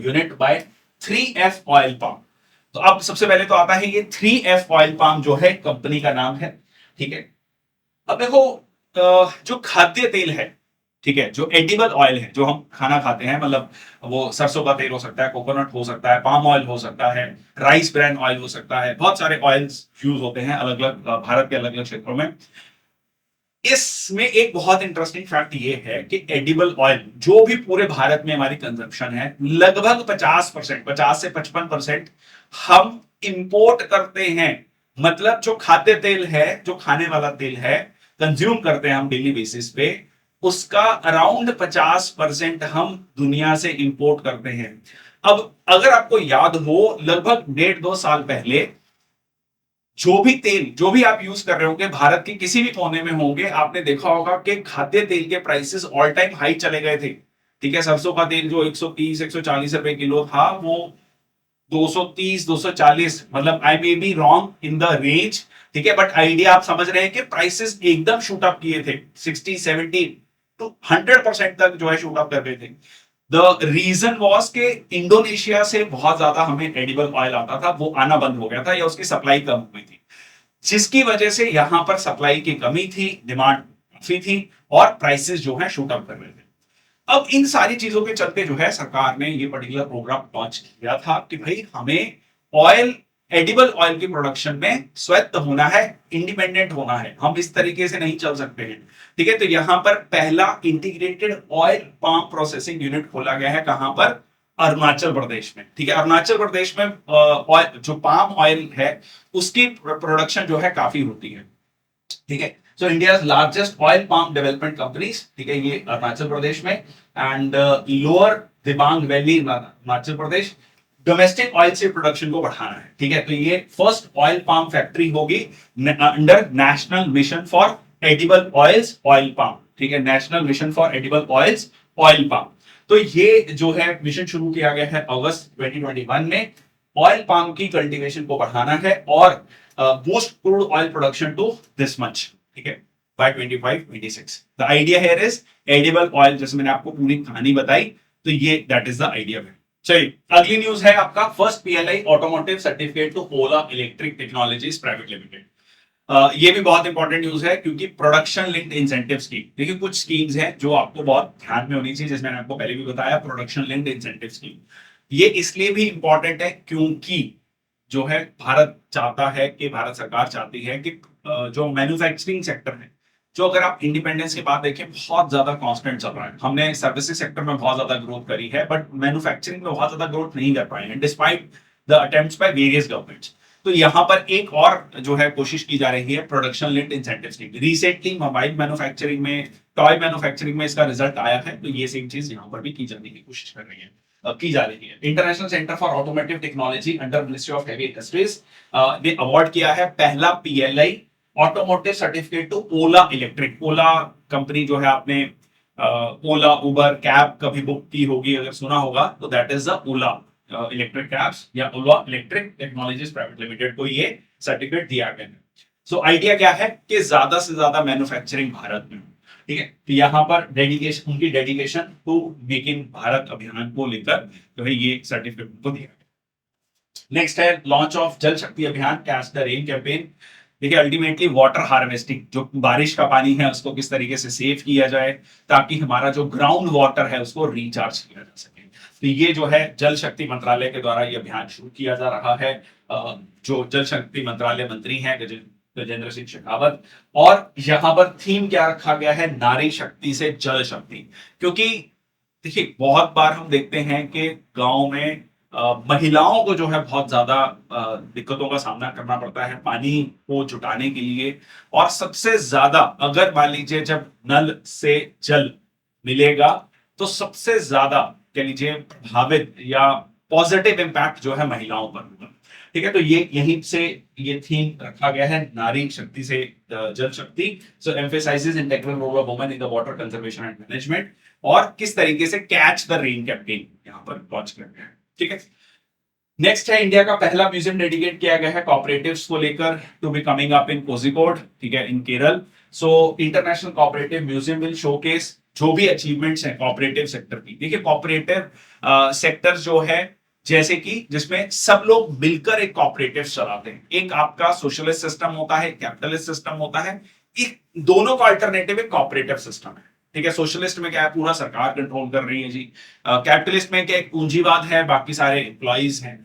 unit by 3F oil palm. तो अब सबसे पहले तो आता है ये 3F ऑयल पाम जो है कंपनी का नाम है। ठीक है, अब देखो जो खाद्य तेल है, ठीक है, जो एडिबल ऑयल है, जो हम खाना खाते हैं, मतलब वो सरसों का तेल हो सकता है, कोकोनट हो सकता है, पाम ऑयल हो सकता है, राइस ब्रांड ऑयल हो सकता है, बहुत सारे ऑयल्स यूज होते हैं अलग अलग भारत के अलग अलग क्षेत्रों में। इसमें एक बहुत इंटरेस्टिंग फैक्ट ये है कि एडिबल ऑयल जो भी पूरे भारत में हमारी कंजम्पशन है, लगभग 50%, 50 से 55% हम इंपोर्ट करते हैं। मतलब जो खाद्य तेल है, जो खाने वाला तेल है, कंज्यूम करते हैं हम डेली बेसिस पे, उसका अराउंड 50% हम दुनिया से इंपोर्ट करते हैं। अब अगर आपको याद हो, लगभग 1.5-2 साल पहले जो भी तेल जो भी आप यूज कर रहे होंगे, भारत के किसी भी कोने में होंगे, आपने देखा होगा कि खाद्य तेल के प्राइसेस ऑल टाइम हाई चले गए थे। ठीक है, सरसों का तेल जो 130 140 रुपए किलो था, वो 230 240, मतलब I may be wrong in the range. ठीक है, बट आइडिया आप समझ रहे हैं कि प्राइसेस एकदम शूट अप किए थे, 60 70 टू 100% तक जो है शूट अप कर गए थे। द रीजन वॉज के इंडोनेशिया से बहुत ज्यादा हमें एडिबल ऑयल आता था, वो आना बंद हो गया था या उसकी सप्लाई कम हो गई थी, जिसकी वजह से यहां पर सप्लाई की कमी थी, डिमांड काफी थी, और प्राइसेस जो है शूट अप कर रहे थे। अब इन सारी चीजों के चलते जो है सरकार ने ये पर्टिकुलर प्रोग्राम लॉन्च किया था कि भाई हमें ऑयल, एडिबल ऑयल की प्रोडक्शन में स्वायत्त होना है, इंडिपेंडेंट होना है, हम इस तरीके से नहीं चल सकते हैं। ठीक है, तो यहां पर पहला integrated oil palm processing unit खोला गया है। कहां पर? अरुणाचल प्रदेश में। ठीक है, अरुणाचल प्रदेश में ऑयल, जो पाम ऑयल है, उसकी प्रोडक्शन जो है काफी होती है। ठीक है, so India largest oil palm development companies, ठीक है, ये अरुणाचल प्रदेश में, and lower Dibang valley Arunachal Pradesh. Domestic oil से प्रोडक्शन को बढ़ाना है। ठीक है, तो ये फर्स्ट ऑयल पाम फैक्ट्री होगी under national mission for edible oils oil palm. ठीक है, national mission for edible oils oil palm. तो ये जो है मिशन शुरू किया गया है अगस्त 2021 में। ऑयल पाम की कल्टीवेशन को बढ़ाना है और boost crude oil production to this much, ठीक है, by 25-26। The idea here is edible oil, जैसे मैंने आपको पूरी कहानी बताई, तो ये that is the idea है। चलिए, अगली न्यूज है आपका first PLI automotive certificate to Ola electric technologies private limited. ये भी बहुत इंपॉर्टेंट न्यूज है क्योंकि प्रोडक्शन लिंक्ड इंसेंटिव स्कीम, देखिए कुछ स्कीम्स हैं जो आपको बहुत ध्यान में होनी चाहिए, जैसे मैंने आपको पहले भी बताया, प्रोडक्शन लिंक्ड इंसेंटिव स्कीम ये इसलिए भी इंपॉर्टेंट है क्योंकि जो है भारत चाहता है कि, भारत सरकार चाहती है कि जो मैन्युफैक्चरिंग सेक्टर है, जो अगर आप इंडिपेंडेंस के बाद देखें बहुत ज्यादा कांस्टेंट चल रहा है। हमने सर्विसेज सेक्टर में बहुत ज्यादा ग्रोथ करी है, बट मैन्युफैक्चरिंग में बहुत ज्यादा ग्रोथ नहीं कर पाए हैं despite the attempts by various governments. तो यहाँ पर एक और जो है कोशिश की जा रही है, production linked incentive scheme. Recently mobile manufacturing में, टॉय मैन्युफैक्चरिंग में इसका रिजल्ट आया है, तो ये सेम चीज यहाँ पर भी की जाने की कोशिश कर रही है, की जा रही है। International centre for automotive technology under ministry of heavy industries ने अवार्ड किया है पहला PLI automotive certificate to Ola electric. Ola company जो है, आपने ओला उबर कैब कभी बुक की होगी, अगर सुना होगा, तो that is the Ola electric cabs या ओला इलेक्ट्रिक टेक्नोलॉजीज प्राइवेट लिमिटेड को ये सर्टिफिकेट दिया गया है। सो आइडिया क्या है कि ज्यादा से ज्यादा मैन्युफैक्चरिंग भारत में, ठीक है, तो यहाँ पर डेडिकेशन, उनकी dedication to make in Bharat अभियान को लेकर जो है ये सर्टिफिकेट उनको दिया गया। नेक्स्ट है लॉन्च ऑफ जल शक्ति अभियान, कैच द रेन कैंपेन। देखिए, अल्टीमेटली वाटर हार्वेस्टिंग, जो बारिश का पानी है उसको किस तरीके से सेव किया जाए ताकि हमारा जो ग्राउंड वाटर है उसको रिचार्ज किया जा सके। तो ये जो है जल शक्ति मंत्रालय के द्वारा ये अभियान शुरू किया जा रहा है। जो जल शक्ति मंत्रालय मंत्री हैं गजेंद्र सिंह शेखावत, और यहां पर थीम क्या रखा गया है? नारी शक्ति से जल शक्ति। क्योंकि देखिए, बहुत बार हम देखते हैं कि गांव में महिलाओं को जो है बहुत ज्यादा दिक्कतों का सामना करना पड़ता है पानी को जुटाने के लिए, और सबसे ज्यादा अगर मान लीजिए जब नल से जल मिलेगा तो सबसे ज्यादा कह लीजिए प्रभावित या पॉजिटिव इंपैक्ट जो है महिलाओं पर होगा। ठीक है, तो ये यहीं से ये थीम रखा गया है, नारी शक्ति से Jal Shakti. So emphasises integral role of women in the water conservation and management, और किस तरीके से कैच द रेन कैंपेन यहां पर लॉन्च कर गया है। ठीक है, नेक्स्ट है इंडिया का पहला म्यूजियम डेडिकेट किया गया है कोऑपरेटिव्स को लेकर, to be coming up in Kozhikode, ठीक है, in Kerala. So international cooperative museum will showcase जो भी अचीवमेंट्स हैं कोऑपरेटिव सेक्टर की। देखिए, कोऑपरेटिव सेक्टर जो है, जैसे कि जिसमें सब लोग मिलकर एक कोऑपरेटिव चलाते हैं। एक आपका सोशलिस्ट सिस्टम होता है, कैपिटलिस्ट सिस्टम होता है, एक दोनों का अल्टरनेटिव एक कोऑपरेटिव सिस्टम है। ठीक है, सोशलिस्ट में क्या है, पूरा सरकार कंट्रोल कर रही है जी। कैपिटलिस्ट में क्या, एक पूंजीवाद है, बाकी सारे एम्प्लॉइज हैं।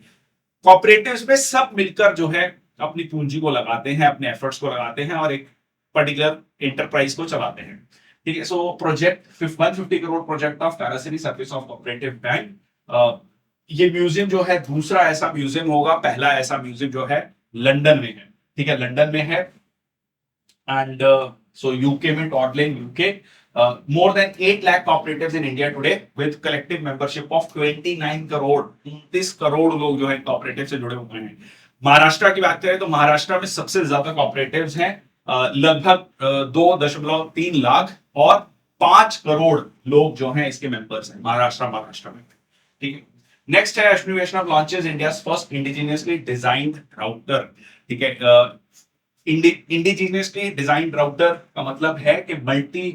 कोऑपरेटिव्स में सब मिलकर जो है अपनी पूंजी को लगाते हैं, अपने एफर्ट्स को लगाते हैं, और एक पर्टिकुलर एंटरप्राइज को चलाते हैं। ठीक है, so project 150 crore project of Karassery service of cooperative bank. ये म्यूजियम जो है दूसरा ऐसा म्यूजियम होगा, पहला ऐसा म्यूजियम जो है लंदन में है। ठीक है, लंदन में है। एंड सो यूके में, टॉडलिन UK, more than 8 lakh cooperatives in India today with collective membership of 29 crore, 29 crore लोग जो है कोऑपरेटिव से जुड़े हुए हैं। महाराष्ट्र की बात करें तो महाराष्ट्र में सबसे ज्यादा कोऑपरेटिव्स हैं, लगभग 2.3 लाख, और 5 करोड़ लोग जो हैं इसके मेंबर्स हैं महाराष्ट्र में। ठीक है, नेक्स्ट है Ashwini Vaishnaw launches India's first indigenously designed router. ठीक है, इंडिजिनियसली डिजाइंड राउटर का मतलब है कि multi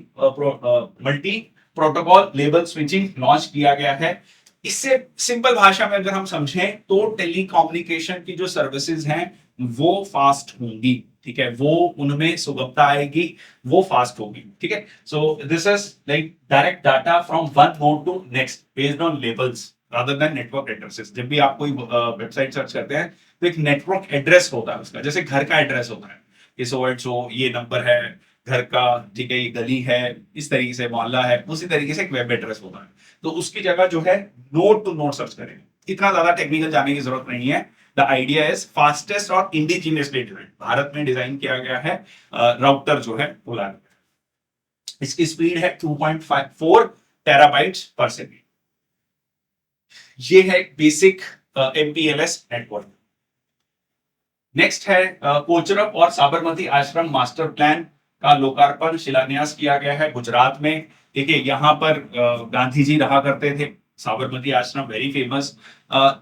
protocol label switching launch किया गया है। इससे सिंपल भाषा में अगर हम समझें तो टेलीकम्युनिकेशन की जो सर्विसेज हैं वो फास्ट होंगी। ठीक है, वो उनमें सुगमता आएगी, वो फास्ट होगी। ठीक है, so this is like direct data from one node to next based on labels rather than network addresses. जब भी आप कोई वेबसाइट सर्च करते हैं तो एक नेटवर्क एड्रेस होता है उसका, जैसे घर का एड्रेस होता है, सो ये नंबर है घर का, ठीक है, ये गली है, इस तरीके से मोहल्ला है, उसी तरीके से एक वेब एड्रेस होता है। तो उसकी जगह जो है नोड टू नोड सर्च करेंगे। इतना ज्यादा टेक्निकल जाने की जरूरत नहीं है। द आइडिया इज फास्टेस्ट और इंडिजिनियसली डिजाइन, भारत में डिजाइन किया गया है राउटर जो है वो लाने का। इसकी स्पीड है 2.4 टेराबाइट्स पर सेकेंड। ये है बेसिक एमपीएलएस नेटवर्क। नेक्स्ट है कोचरब और साबरमती आश्रम मास्टर प्लान का लोकार्पण शिलान्यास किया गया है गुजरात में। देखिए, यहाँ पर गांधी जी रहा करते थे, साबरमती आश्रम वेरी फेमस।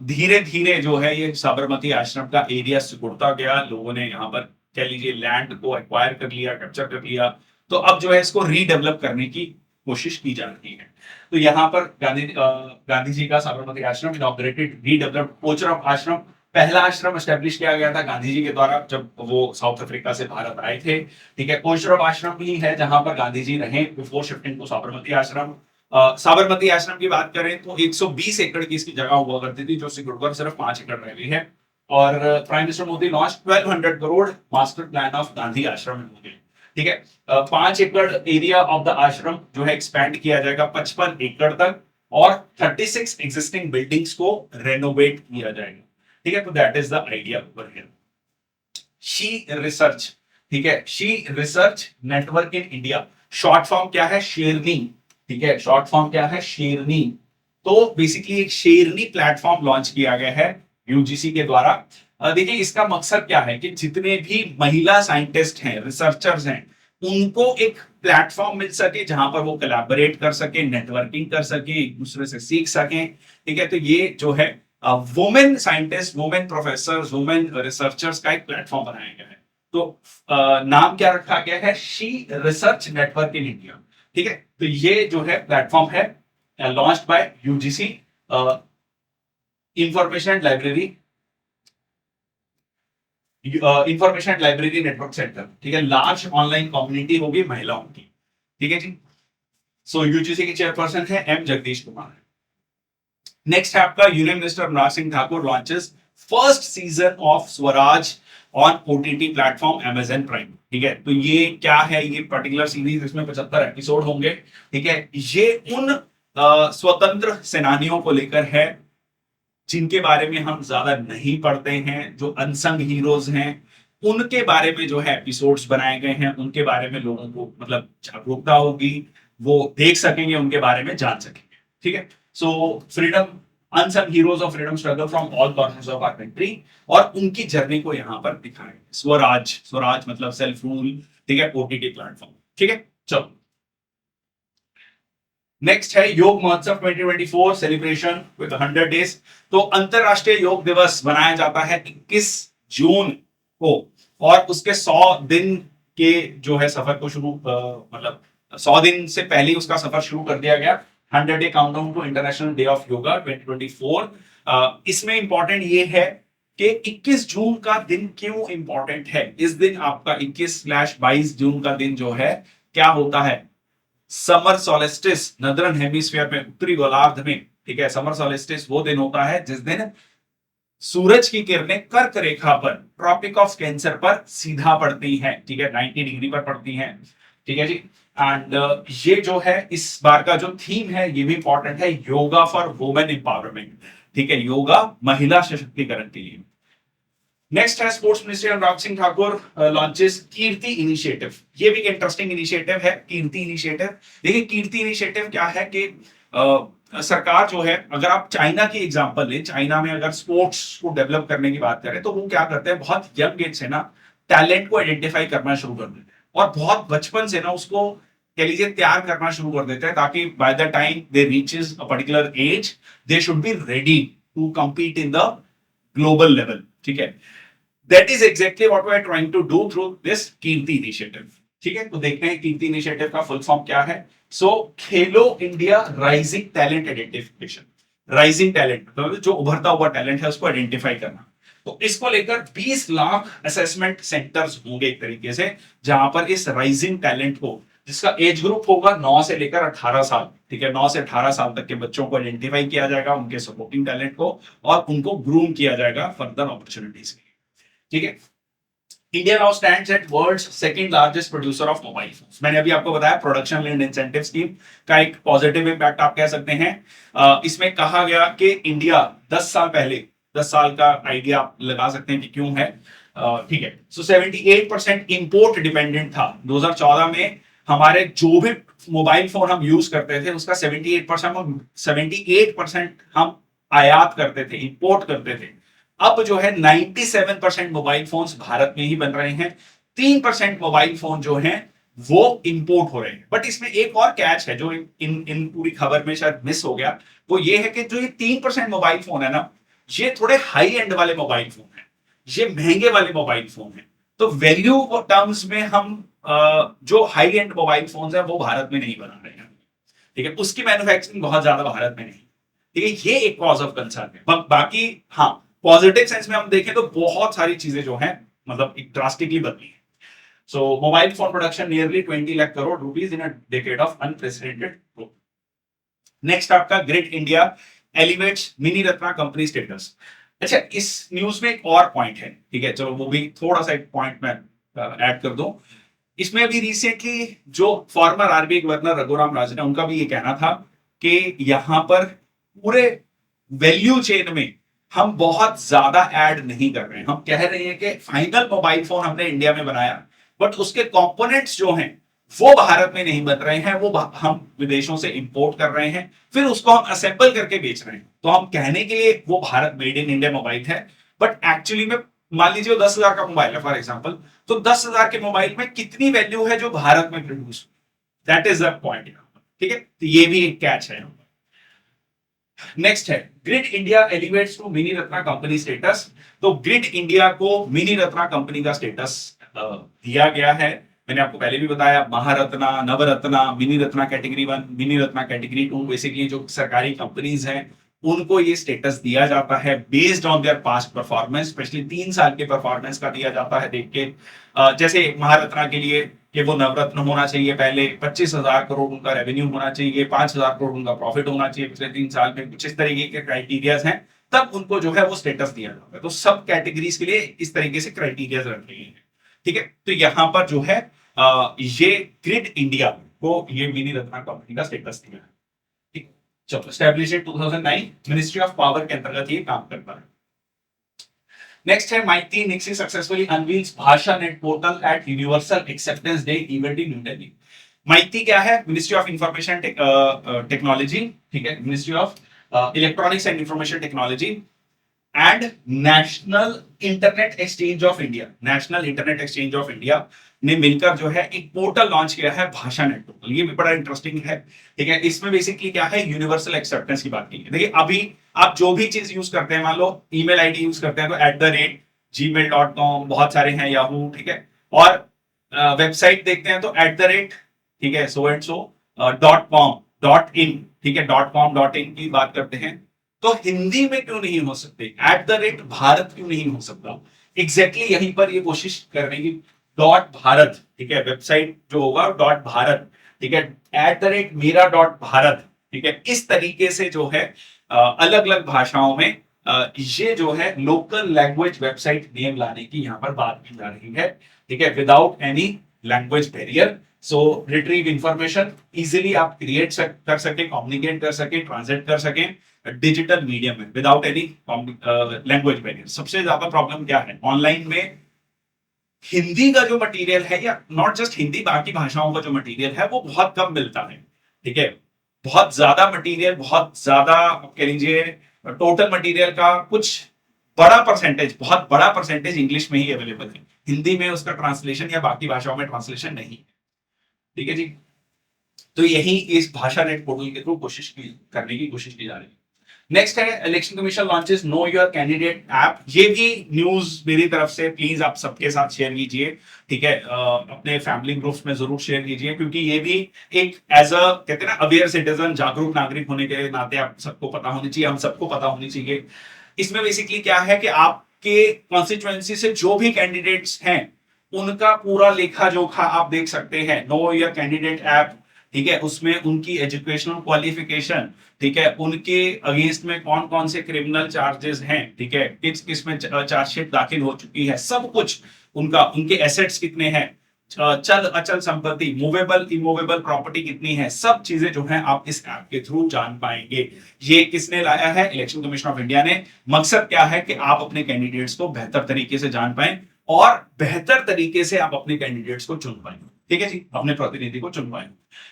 धीरे धीरे जो है ये साबरमती आश्रम का एरिया सिकुड़ता गया, लोगों ने यहाँ पर कह लीजिए लैंड को एक्वायर कर लिया, कैप्चर कर लिया। तो अब जो है इसको रीडेवलप करने की कोशिश की जा रही है। तो यहाँ पर गांधी जी का साबरमती आश्रम इनॉग्रेटेड, रीडेवलप्ड। कोचरब आश्रम पहला आश्रम एस्टेब्लिश किया गया था गांधी जी के द्वारा जब वो साउथ अफ्रीका से भारत आए थे। ठीक है, कोचरब आश्रम ही है जहां पर गांधी जी रहे बिफोर शिफ्टिंग टू साबरमती आश्रम। साबरमती आश्रम की बात करें तो 120 एकड़ की इसकी जगह हुआ करती थी, जो सिकुड़कर सिर्फ 5 एकड़ रह गई है। और prime minister Modi launch 1200 crore master plan of Gandhi आश्रम में मोदी। ठीक है, 5 एकड़ एरिया ऑफ द आश्रम जो है एक्सपैंड किया जाएगा 55 एकड़ तक, और 36 एग्जिस्टिंग बिल्डिंग्स को रेनोवेट किया जाएगा। ठीक है, तो that is the idea over here. She research, ठीक है, she research network in India, short form क्या है? शेरनी। ठीक है, शॉर्ट फॉर्म क्या है? शेरनी। तो बेसिकली एक शेरनी प्लेटफॉर्म लॉन्च किया गया है यूजीसी के द्वारा। देखिए, इसका मकसद क्या है कि जितने भी महिला साइंटिस्ट हैं, रिसर्चर्स हैं, उनको एक प्लेटफॉर्म मिल सके जहां पर वो कोलैबोरेट कर सके, नेटवर्किंग कर सके, एक दूसरे से सीख सकें। ठीक है, तो ये जो है women scientist, women professor, women researchers का एक प्लेटफॉर्म बनाया गया है। तो नाम क्या रखा गया है? She research network in India. ठीक है, तो ये जो है प्लेटफॉर्म है launched by UGC information library network centre. ठीक है, लार्ज ऑनलाइन कम्युनिटी होगी महिलाओं की। ठीक है जी, सो यूजीसी की चेयरपर्सन है एम जगदीश कुमार। नेक्स्ट है आपका union minister Anurag Singh Thakur launches first season of Swaraj on OTT platform Amazon prime. ठीक है, तो ये क्या है? ये पर्टिकुलर सीरीज, इसमें 75 एपिसोड होंगे। ठीक है, ये उन स्वतंत्र सेनानियों को लेकर है जिनके बारे में हम ज्यादा नहीं पढ़ते हैं, जो अनसंग हीरोज हैं, उनके बारे में जो है एपिसोड्स बनाए गए हैं। उनके बारे में लोगों को मतलब जागरूकता होगी, वो देख सकेंगे, उनके बारे में जान सकेंगे। ठीक है, so freedom, unsung heroes of freedom struggle from all corners of our country, और उनकी जर्नी को यहां पर दिखाएंगे। स्वराज, स्वराज मतलब सेल्फ रूल। ठीक है, ओटीटी प्लेटफॉर्म। ठीक है, चलो नेक्स्ट है योग महोत्सव 2024 सेलिब्रेशन विद 100 डेज। तो अंतरराष्ट्रीय योग दिवस मनाया जाता है 21 जून को, और उसके 100 दिन के जो है सफर को शुरू मतलब 100 दिन से पहले उसका सफर शुरू कर दिया गया। 100 day countdown to international day of yoga 2024। इसमें इंपॉर्टेंट ये है कि 21 जून का दिन क्यों इंपॉर्टेंट है। इस दिन आपका 21/22 जून का दिन जो है क्या होता है? समर सोलिस्टिस, नदर्न हेमिस्फीयर में, उत्तरी गोलार्ध में। ठीक है, समर सोलिस्टिस वो दिन होता है जिस दिन सूरज की किरणें कर्क रेखा पर ट्रॉपिक ऑफ कैंसर पर सीधा पड़ती हैं, ठीक है, 90 डिग्री पर पड़ती हैं, ठीक है जी। एंड ये जो है इस बार का जो थीम है ये भी इंपॉर्टेंट है, योगा फॉर वुमेन एम्पावरमेंट, ठीक है, योगा महिला सशक्तिकरण के लिए। नेक्स्ट है sports minister Anurag Singh Thakur launches कीर्ति इनिशिएटिव। ये भी इंटरेस्टिंग इनिशिएटिव है, कीर्ति इनिशिएटिव। देखिए कीर्ति इनिशिएटिव क्या है कि सरकार जो है, अगर आप चाइना की एग्जांपल लें, चाइना में अगर स्पोर्ट्स को डेवलप करने की बात करें तो वो क्या करते हैं, बहुत यंग एज से ना टैलेंट को आइडेंटिफाई करना शुरू कर देते हैं और बहुत बचपन से ना उसको कह लीजिए तैयार करना शुरू कर देते हैं, ताकि by the time they reaches a particular age they should be ready to compete in the global level, ठीक है। That is exactly what we are trying to do through this KIRTI initiative, ठीक है। तो देखते हैं कीर्ति इनिशिएटिव का full form क्या है। So Khelo India rising talent identification. Rising talent मतलब जो उभरता हुआ टैलेंट है उसको आइडेंटिफाई करना। तो इसको लेकर 20 लाख असेसमेंट सेंटर्स होंगे एक तरीके से, जहां पर इस राइजिंग टैलेंट को, जिसका एज ग्रुप होगा 9 से लेकर 18 साल, ठीक है, 9 से 18 साल तक के बच्चों को आइडेंटिफाई किया जाएगा, उनके सपोर्टिंग टैलेंट को, और उनको ग्रूम किया जाएगा फर्दर अपॉर्चुनिटीज के लिए, ठीक है। India now stands at world's second largest producer of mobile phones. मैंने अभी आपको बताया प्रोडक्शन लिंक्ड इंसेंटिव स्कीम का एक पॉजिटिव इंपैक्ट आप कह सकते हैं। इसमें कहा गया कि इंडिया 10 साल पहले, 10 साल का आइडिया आप लगा सकते हैं कि क्यों है, ठीक है। सो 78% इंपोर्ट डिपेंडेंट था 2014 में। हमारे जो भी मोबाइल फोन हम यूज करते थे उसका 78% हम आयात करते थे, इंपोर्ट करते थे। अब जो है 97% मोबाइल फोन्स भारत में ही बन रहे हैं, 3% मोबाइल फोन जो हैं वो इंपोर्ट हो रहे हैं। बट इसमें एक और कैच है जो इन इन पूरी खबर में शायद मिस हो गया, वो ये है कि जो ये 3% मोबाइल फोन है ना, ये थोड़े हाई एंड वाले मोबाइल फोन है, ये महंगे वाले मोबाइल फोन है। तो वैल्यू टर्म्स में हम जो हाई एंड मोबाइल फोन है वो भारत में नहीं बना रहे हैं, ठीक है, उसकी मैन्युफैक्चरिंग बहुत ज्यादा भारत में नहीं, ठीक है। ये एक कॉज ऑफ कंसर्न है। बाकी हाँ, पॉजिटिव सेंस में हम देखें तो बहुत सारी चीजें जो हैं मतलब ड्रास्टिकली बदली है। So mobile phone production nearly 20 lakh crore rupees in a decade of unprecedented growth. Next आपका grid India elevates mini Ratna company status. अच्छा, इस न्यूज में एक और पॉइंट है, ठीक है, चलो वो भी थोड़ा सा एक पॉइंट में ऐड कर दूं। इसमें अभी रिसेंटली जो farmer RBI governor Raghuram Rajan है, उनका भी ये कहना था कि यहां पर पूरे वैल्यू चेन में हम बहुत ज्यादा ऐड नहीं कर रहे हैं। हम कह रहे हैं कि फाइनल मोबाइल फोन हमने इंडिया में बनाया, बट उसके कंपोनेंट्स जो हैं वो भारत में नहीं बन रहे हैं, वो हम विदेशों से इंपोर्ट कर रहे हैं, फिर उसको हम असेंबल करके बेच रहे हैं। तो हम कहने के लिए वो Bharat made in India mobile है, बट एक्चुअली में मान लीजिए वो 10,000 का मोबाइल है फॉर एग्जाम्पल, तो 10,000 के मोबाइल में कितनी वैल्यू है जो भारत में produce, that is the point, ठीक है। तो ये भी एक कैच है। नेक्स्ट है grid India elevates to mini Ratna company status. तो ग्रिड इंडिया को मिनी रत्ना कंपनी का स्टेटस दिया गया है। मैंने आपको पहले भी बताया, Maharatna, Navratna, mini Ratna category 1, mini Ratna category 2, basically जो सरकारी कंपनीज हैं उनको ये स्टेटस दिया जाता है based on their past performance, specially 3 साल के परफॉर्मेंस का दिया जाता है देख के। जैसे महारत्ना के लिए कि वो नवरत्न होना चाहिए, पहले 25,000 करोड़ उनका रेवेन्यू होना चाहिए, 5,000 करोड़ उनका प्रॉफिट होना चाहिए पिछले 3 साल में, कुछ इस तरीके के क्राइटेरियाज हैं, तब उनको जो है वो स्टेटस दिया जाता है। तो सब कैटेगरीज के लिए इस तरीके से क्राइटेरियाज रखे गए हैं, ठीक है। तो यहाँ पर जो है ये ग्रिड इंडिया को ये मिनी रत्ना कंपनी का स्टेटस दिया है, ठीक। चलो, establish in 2009, ministry of power के अंतर्गत ये काम करता है। नेक्स्ट है MeitY NIXI successfully unveils Bhasha net portal at universal acceptance day event in New Delhi. MeitY क्या है? मिनिस्ट्री ऑफ इंफॉर्मेशन टेक्नोलॉजी, ठीक है, ministry of electronics and information technology and national internet exchange of India, national internet exchange of India ने मिलकर जो है एक portal launch किया है भाषा नेट पोर्टल। ये भी बड़ा इंटरेस्टिंग है, ठीक है। इसमें बेसिकली क्या है, यूनिवर्सल एक्सेप्टेंस की बात की है। देखिए अभी आप जो भी चीज यूज करते हैं, मान लो ईमेल आईडी यूज करते हैं तो @gmail.com, बहुत सारे हैं, याहू, ठीक है, और वेबसाइट देखते हैं तो @, ठीक है, सो एंड सो .com.in, ठीक है, .com.in की बात करते हैं तो हिंदी में क्यों नहीं हो सकते, @भारत क्यों नहीं हो सकता? एग्जैक्टली यहीं पर ये कोशिश करने की, .भारत, ठीक है, वेबसाइट जो होगा .भारत, ठीक है, @मेरा.भारत, ठीक है, इस तरीके से जो है अलग अलग भाषाओं में ये जो है लोकल लैंग्वेज वेबसाइट नेम लाने की यहाँ पर बात की जा रही है, ठीक है, विदाउट एनी लैंग्वेज बैरियर। सो रिट्रीव इंफॉर्मेशन इजिली आप क्रिएट कर सके, कम्युनिकेट कर सके, ट्रांसलेट कर सके डिजिटल मीडियम में विदाउट एनी लैंग्वेज बैरियर। सबसे ज्यादा प्रॉब्लम क्या है ऑनलाइन में, हिंदी का जो मटेरियल है, या नॉट जस्ट हिंदी, बाकी भाषाओं का जो मटेरियल है वो बहुत कम मिलता है, ठीक है। बहुत ज्यादा मटेरियल, बहुत ज्यादा कह लीजिए टोटल मटेरियल का कुछ बड़ा परसेंटेज, बहुत बड़ा परसेंटेज इंग्लिश में ही अवेलेबल है, हिंदी में उसका ट्रांसलेशन या बाकी भाषाओं में ट्रांसलेशन नहीं है, ठीक है जी। तो यही इस भाषा नेट पोर्टल के थ्रू करने की कोशिश की जा रही है। नेक्स्ट है election commission launches know your candidate app. ये भी न्यूज मेरी तरफ से प्लीज आप सबके साथ शेयर कीजिए, ठीक है, अपने फैमिली ग्रुप्स में जरूर शेयर कीजिए, क्योंकि ये भी एक एज अ कहते हैं ना अवेयर सिटीजन, जागरूक नागरिक होने के नाते आप सबको पता होनी चाहिए, हम सबको पता होनी चाहिए। इसमें बेसिकली क्या है कि आपके कॉन्स्टिट्यूएंसी से जो भी कैंडिडेट्स हैं उनका पूरा लेखा जोखा आप देख सकते हैं नो योर कैंडिडेट ऐप, ठीक है। उसमें उनकी एजुकेशनल क्वालिफिकेशन, ठीक है, उनके अगेंस्ट में कौन कौन से क्रिमिनल चार्जेस हैं, ठीक है, किस किस में चार्जशीट दाखिल हो चुकी है, सब कुछ उनका, उनके एसेट्स कितने हैं, चल अचल संपत्ति, मूवेबल इमूवेबल प्रॉपर्टी कितनी है, सब चीजें जो है आप इस ऐप के थ्रू जान पाएंगे। ये किसने लाया है? इलेक्शन कमीशन ऑफ इंडिया ने। मकसद क्या है कि आप अपने कैंडिडेट्स को बेहतर तरीके से जान पाए और बेहतर तरीके से आप अपने कैंडिडेट्स को चुन पाए, ठीक है जी, अपने प्रतिनिधि को चुन पाए।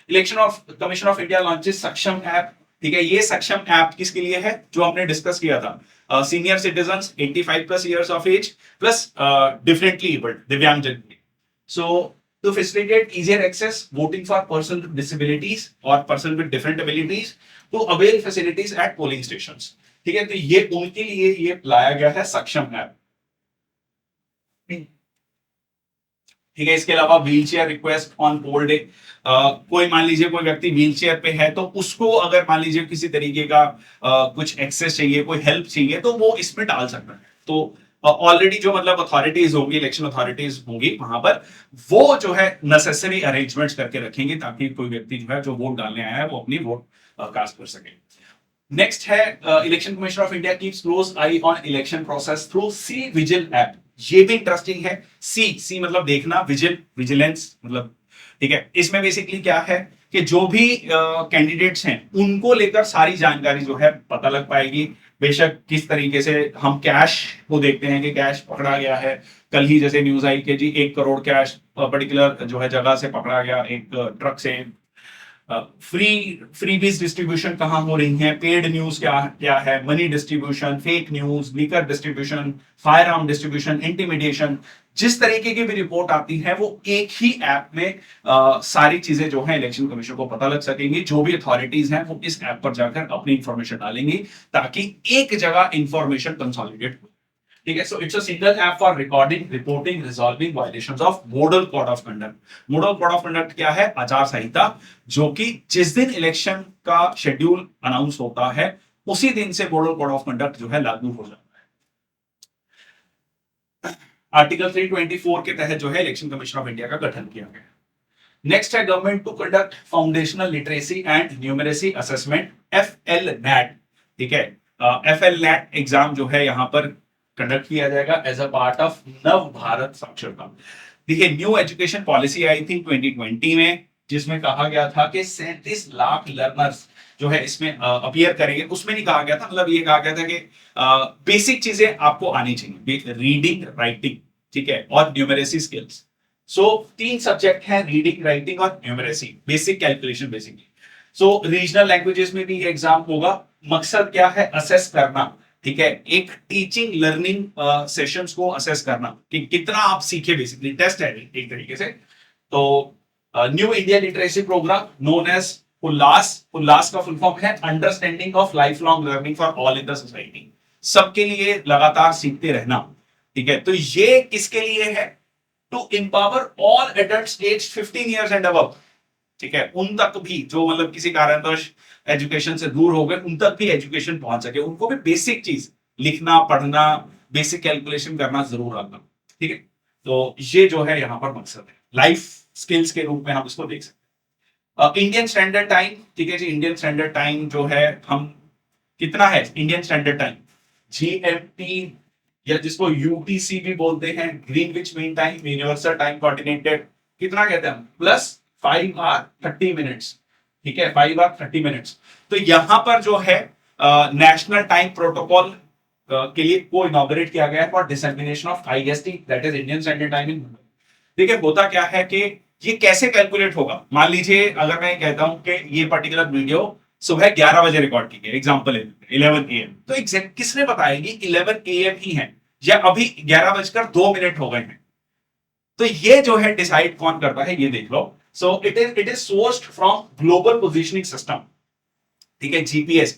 Election of commission of India launches सक्षम ऐप, ठीक है। ये सक्षम ऐप किसके लिए है? जो हमने डिस्कस किया था, senior citizens 85 plus years of age plus differently abled, दिव्यांगजन। So, to facilitate easier access, voting for person with disabilities or person with different abilities to avail facilities at polling stations, ठीक है। तो ये उनके लिए ये लाया गया है सक्षम ऐप, ठीक है। इसके अलावा wheel chair request on poll day, कोई मान लीजिए कोई व्यक्ति व्हील चेयर पे है तो उसको अगर मान लीजिए किसी तरीके का कुछ एक्सेस चाहिए, कोई हेल्प चाहिए, तो वो इसमें डाल सकता है। तो ऑलरेडी जो मतलब अथॉरिटीज होंगी, इलेक्शन अथॉरिटीज होंगी वहां पर, वो जो है नेसेसरी अरेंजमेंट्स करके रखेंगे ताकि कोई व्यक्ति जो है जो वोट डालने आया है वो अपनी वोट कास्ट कर सके। नेक्स्ट है election commission of India keeps close eye on election process through C vigil app. ये भी इंटरेस्टिंग है। सी मतलब देखना, विजिल विजिलेंस मतलब, ठीक है। इसमें बेसिकली क्या है कि जो भी कैंडिडेट्स हैं उनको लेकर सारी जानकारी जो है पता लग पाएगी। बेशक किस तरीके से हम कैश को देखते हैं कि कैश पकड़ा गया है, कल ही जैसे न्यूज आई कि जी 1 करोड़ कैश पर्टिकुलर जो है जगह से पकड़ा गया, एक ट्रक से। फ्रीबीज डिस्ट्रीब्यूशन कहां हो रही है, पेड न्यूज क्या क्या है, money distribution, fake news, liquor distribution, fire arm distribution, intimidation, जिस तरीके की भी रिपोर्ट आती है वो एक ही ऐप में सारी चीजें जो है इलेक्शन कमीशन को पता लग सकेंगी। जो भी अथॉरिटीज हैं वो इस ऐप पर जाकर अपनी इंफॉर्मेशन डालेंगी ताकि एक जगह इंफॉर्मेशन कंसोलिडेट हो, ठीक है। So it's a single app for recording, reporting, resolving violations of model code of conduct. Model code of conduct क्या है? आचार संहिता, जो कि जिस दिन इलेक्शन का शेड्यूल अनाउंस होता है उसी दिन से मॉडल कोड ऑफ कंडक्ट जो है लागू हो जाता है। आर्टिकल 324 के तहत जो है इलेक्शन कमीशन ऑफ इंडिया का गठन किया गया। नेक्स्ट है government to conduct foundational literacy and numeracy assessment, FLNAT, ठीक है। FLNAT एग्जाम जो है यहाँ पर कंडक्ट किया जाएगा एज अ पार्ट ऑफ नव भारत साक्षरता। देखिए न्यू एजुकेशन पॉलिसी आई थी 2020 में, जिसमें कहा गया था कि 37 लाख लर्नर्स जो है इसमें अपीयर करेंगे। उसमें नहीं कहा गया था, मतलब ये कहा गया था कि बेसिक चीजें आपको आनी चाहिए, रीडिंग, राइटिंग, ठीक है, और न्यूमरेसी स्किल्स। सो 3 सब्जेक्ट हैं, रीडिंग, राइटिंग और न्यूमरेसी, बेसिक कैलकुलेशन बेसिकली। सो रीजनल लैंग्वेजेस में भी एग्जाम होगा। मकसद क्या है? असेस करना, ठीक है, एक टीचिंग लर्निंग सेशंस को असेस करना कि कितना आप सीखे, बेसिकली टेस्ट है एक तरीके से। तो new India literacy programme known as Ullas, Ullas का फुल फॉर्म है understanding of lifelong learning for all in the society, सबके लिए लगातार सीखते रहना, ठीक है। तो ये किसके लिए है? To empower all adults age 15 years and above, ठीक है, उन तक भी जो मतलब किसी कारणवश एजुकेशन से दूर हो गए उन तक भी एजुकेशन पहुंच सके, उनको भी बेसिक चीज लिखना, पढ़ना, बेसिक कैलकुलेशन करना जरूर आना, ठीक है। तो ये जो है यहाँ पर मकसद है, लाइफ स्किल्स के रूप में हम इसको देख सकते हैं। इंडियन स्टैंडर्ड टाइम, ठीक है जी, इंडियन स्टैंडर्ड टाइम जो है हम कितना है इंडियन स्टैंडर्ड टाइम GMT या जिसको UTC भी बोलते हैं, Greenwich mean time, universal time continental, कितना कहते हैं हम, +5 hours 30 minutes, ठीक है, 5 hours 30 minutes। तो यहां पर जो है नेशनल टाइम प्रोटोकॉल के लिए को इनॉग्रेट किया गया है for dissemination of IST, that is Indian standard time in. देखिए होता क्या है कि ये कैसे कैलकुलेट होगा, मान लीजिए अगर मैं कहता हूं कि ये पर्टिकुलर वीडियो सुबह 11 बजे रिकॉर्ड की गई, एग्जांपल है 11 AM, तो एग्जैक्ट किसने बताया कि 11 AM ही है या अभी 11 बजकर 2 मिनट हो गए हैं। तो ये जो है डिसाइड कौन करता है, ये देख लो। So it is sourced from global positioning system, ठीक है, GPS।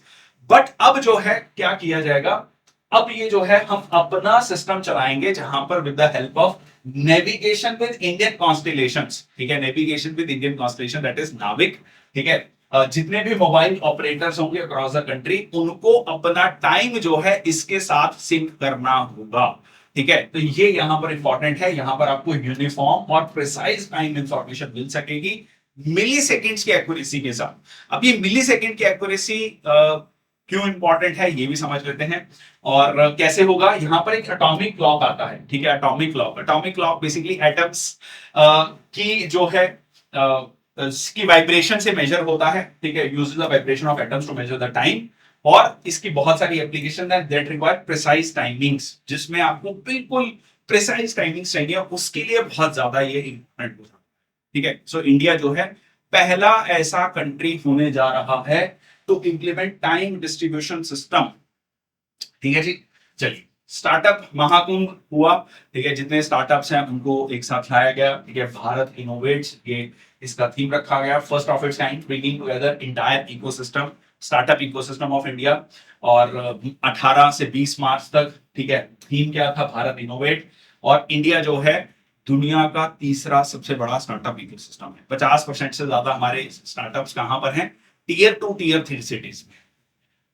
बट अब जो है क्या किया जाएगा, अब ये जो है हम अपना सिस्टम चलाएंगे जहां पर with the help of navigation with Indian constellations, ठीक है, navigation with Indian constellation, that is नाविक, ठीक है। जितने भी मोबाइल ऑपरेटर्स होंगे अक्रॉस द कंट्री, उनको अपना टाइम जो है इसके साथ सिंक करना होगा, ठीक है। तो ये यहां पर इंपॉर्टेंट है, यहां पर आपको यूनिफॉर्म और प्रिसाइज टाइम इंफॉर्मेशन मिल सकेगी मिली सेकेंड्स की एक्यूरेसी के साथ। अब ये मिली सेकेंड की एक्यूरेसी क्यों इंपॉर्टेंट है ये भी समझ लेते हैं। और कैसे होगा, यहां पर एक एटॉमिक क्लॉक आता है, ठीक है, atomic clock. Atomic clock basically atoms की जो है इसकी वाइब्रेशन से मेजर होता है, ठीक है, uses the vibration of atoms to measure the time. और इसकी बहुत सारी एप्लीकेशन है दैट रिक्वायर प्रिसाइज टाइमिंग्स, जिसमें आपको बिल्कुल प्रिसाइज टाइमिंग्स चाहिए, उसके लिए बहुत ज्यादा ये इंपॉर्टेंट होता है, ठीक है। सो इंडिया जो है पहला ऐसा कंट्री होने जा रहा है to implement time distribution system, ठीक है जी। चलिए, स्टार्टअप महाकुंभ हुआ, ठीक है, जितने स्टार्टअप्स हैं उनको एक साथ लाया गया, ठीक है, भारत इनोवेट्स, ये इसका थीम रखा गया, first of its kind, bringing together entire ecosystem, startup ecosystem of India. और 18 से 20 मार्च तक, ठीक है, थीम क्या था, भारत इनोवेट। और इंडिया जो है दुनिया का तीसरा सबसे बड़ा स्टार्टअप इकोसिस्टम है, 50% से ज्यादा हमारे स्टार्टअप्स कहां पर हैं, Tier 2 Tier 3 सिटीज में,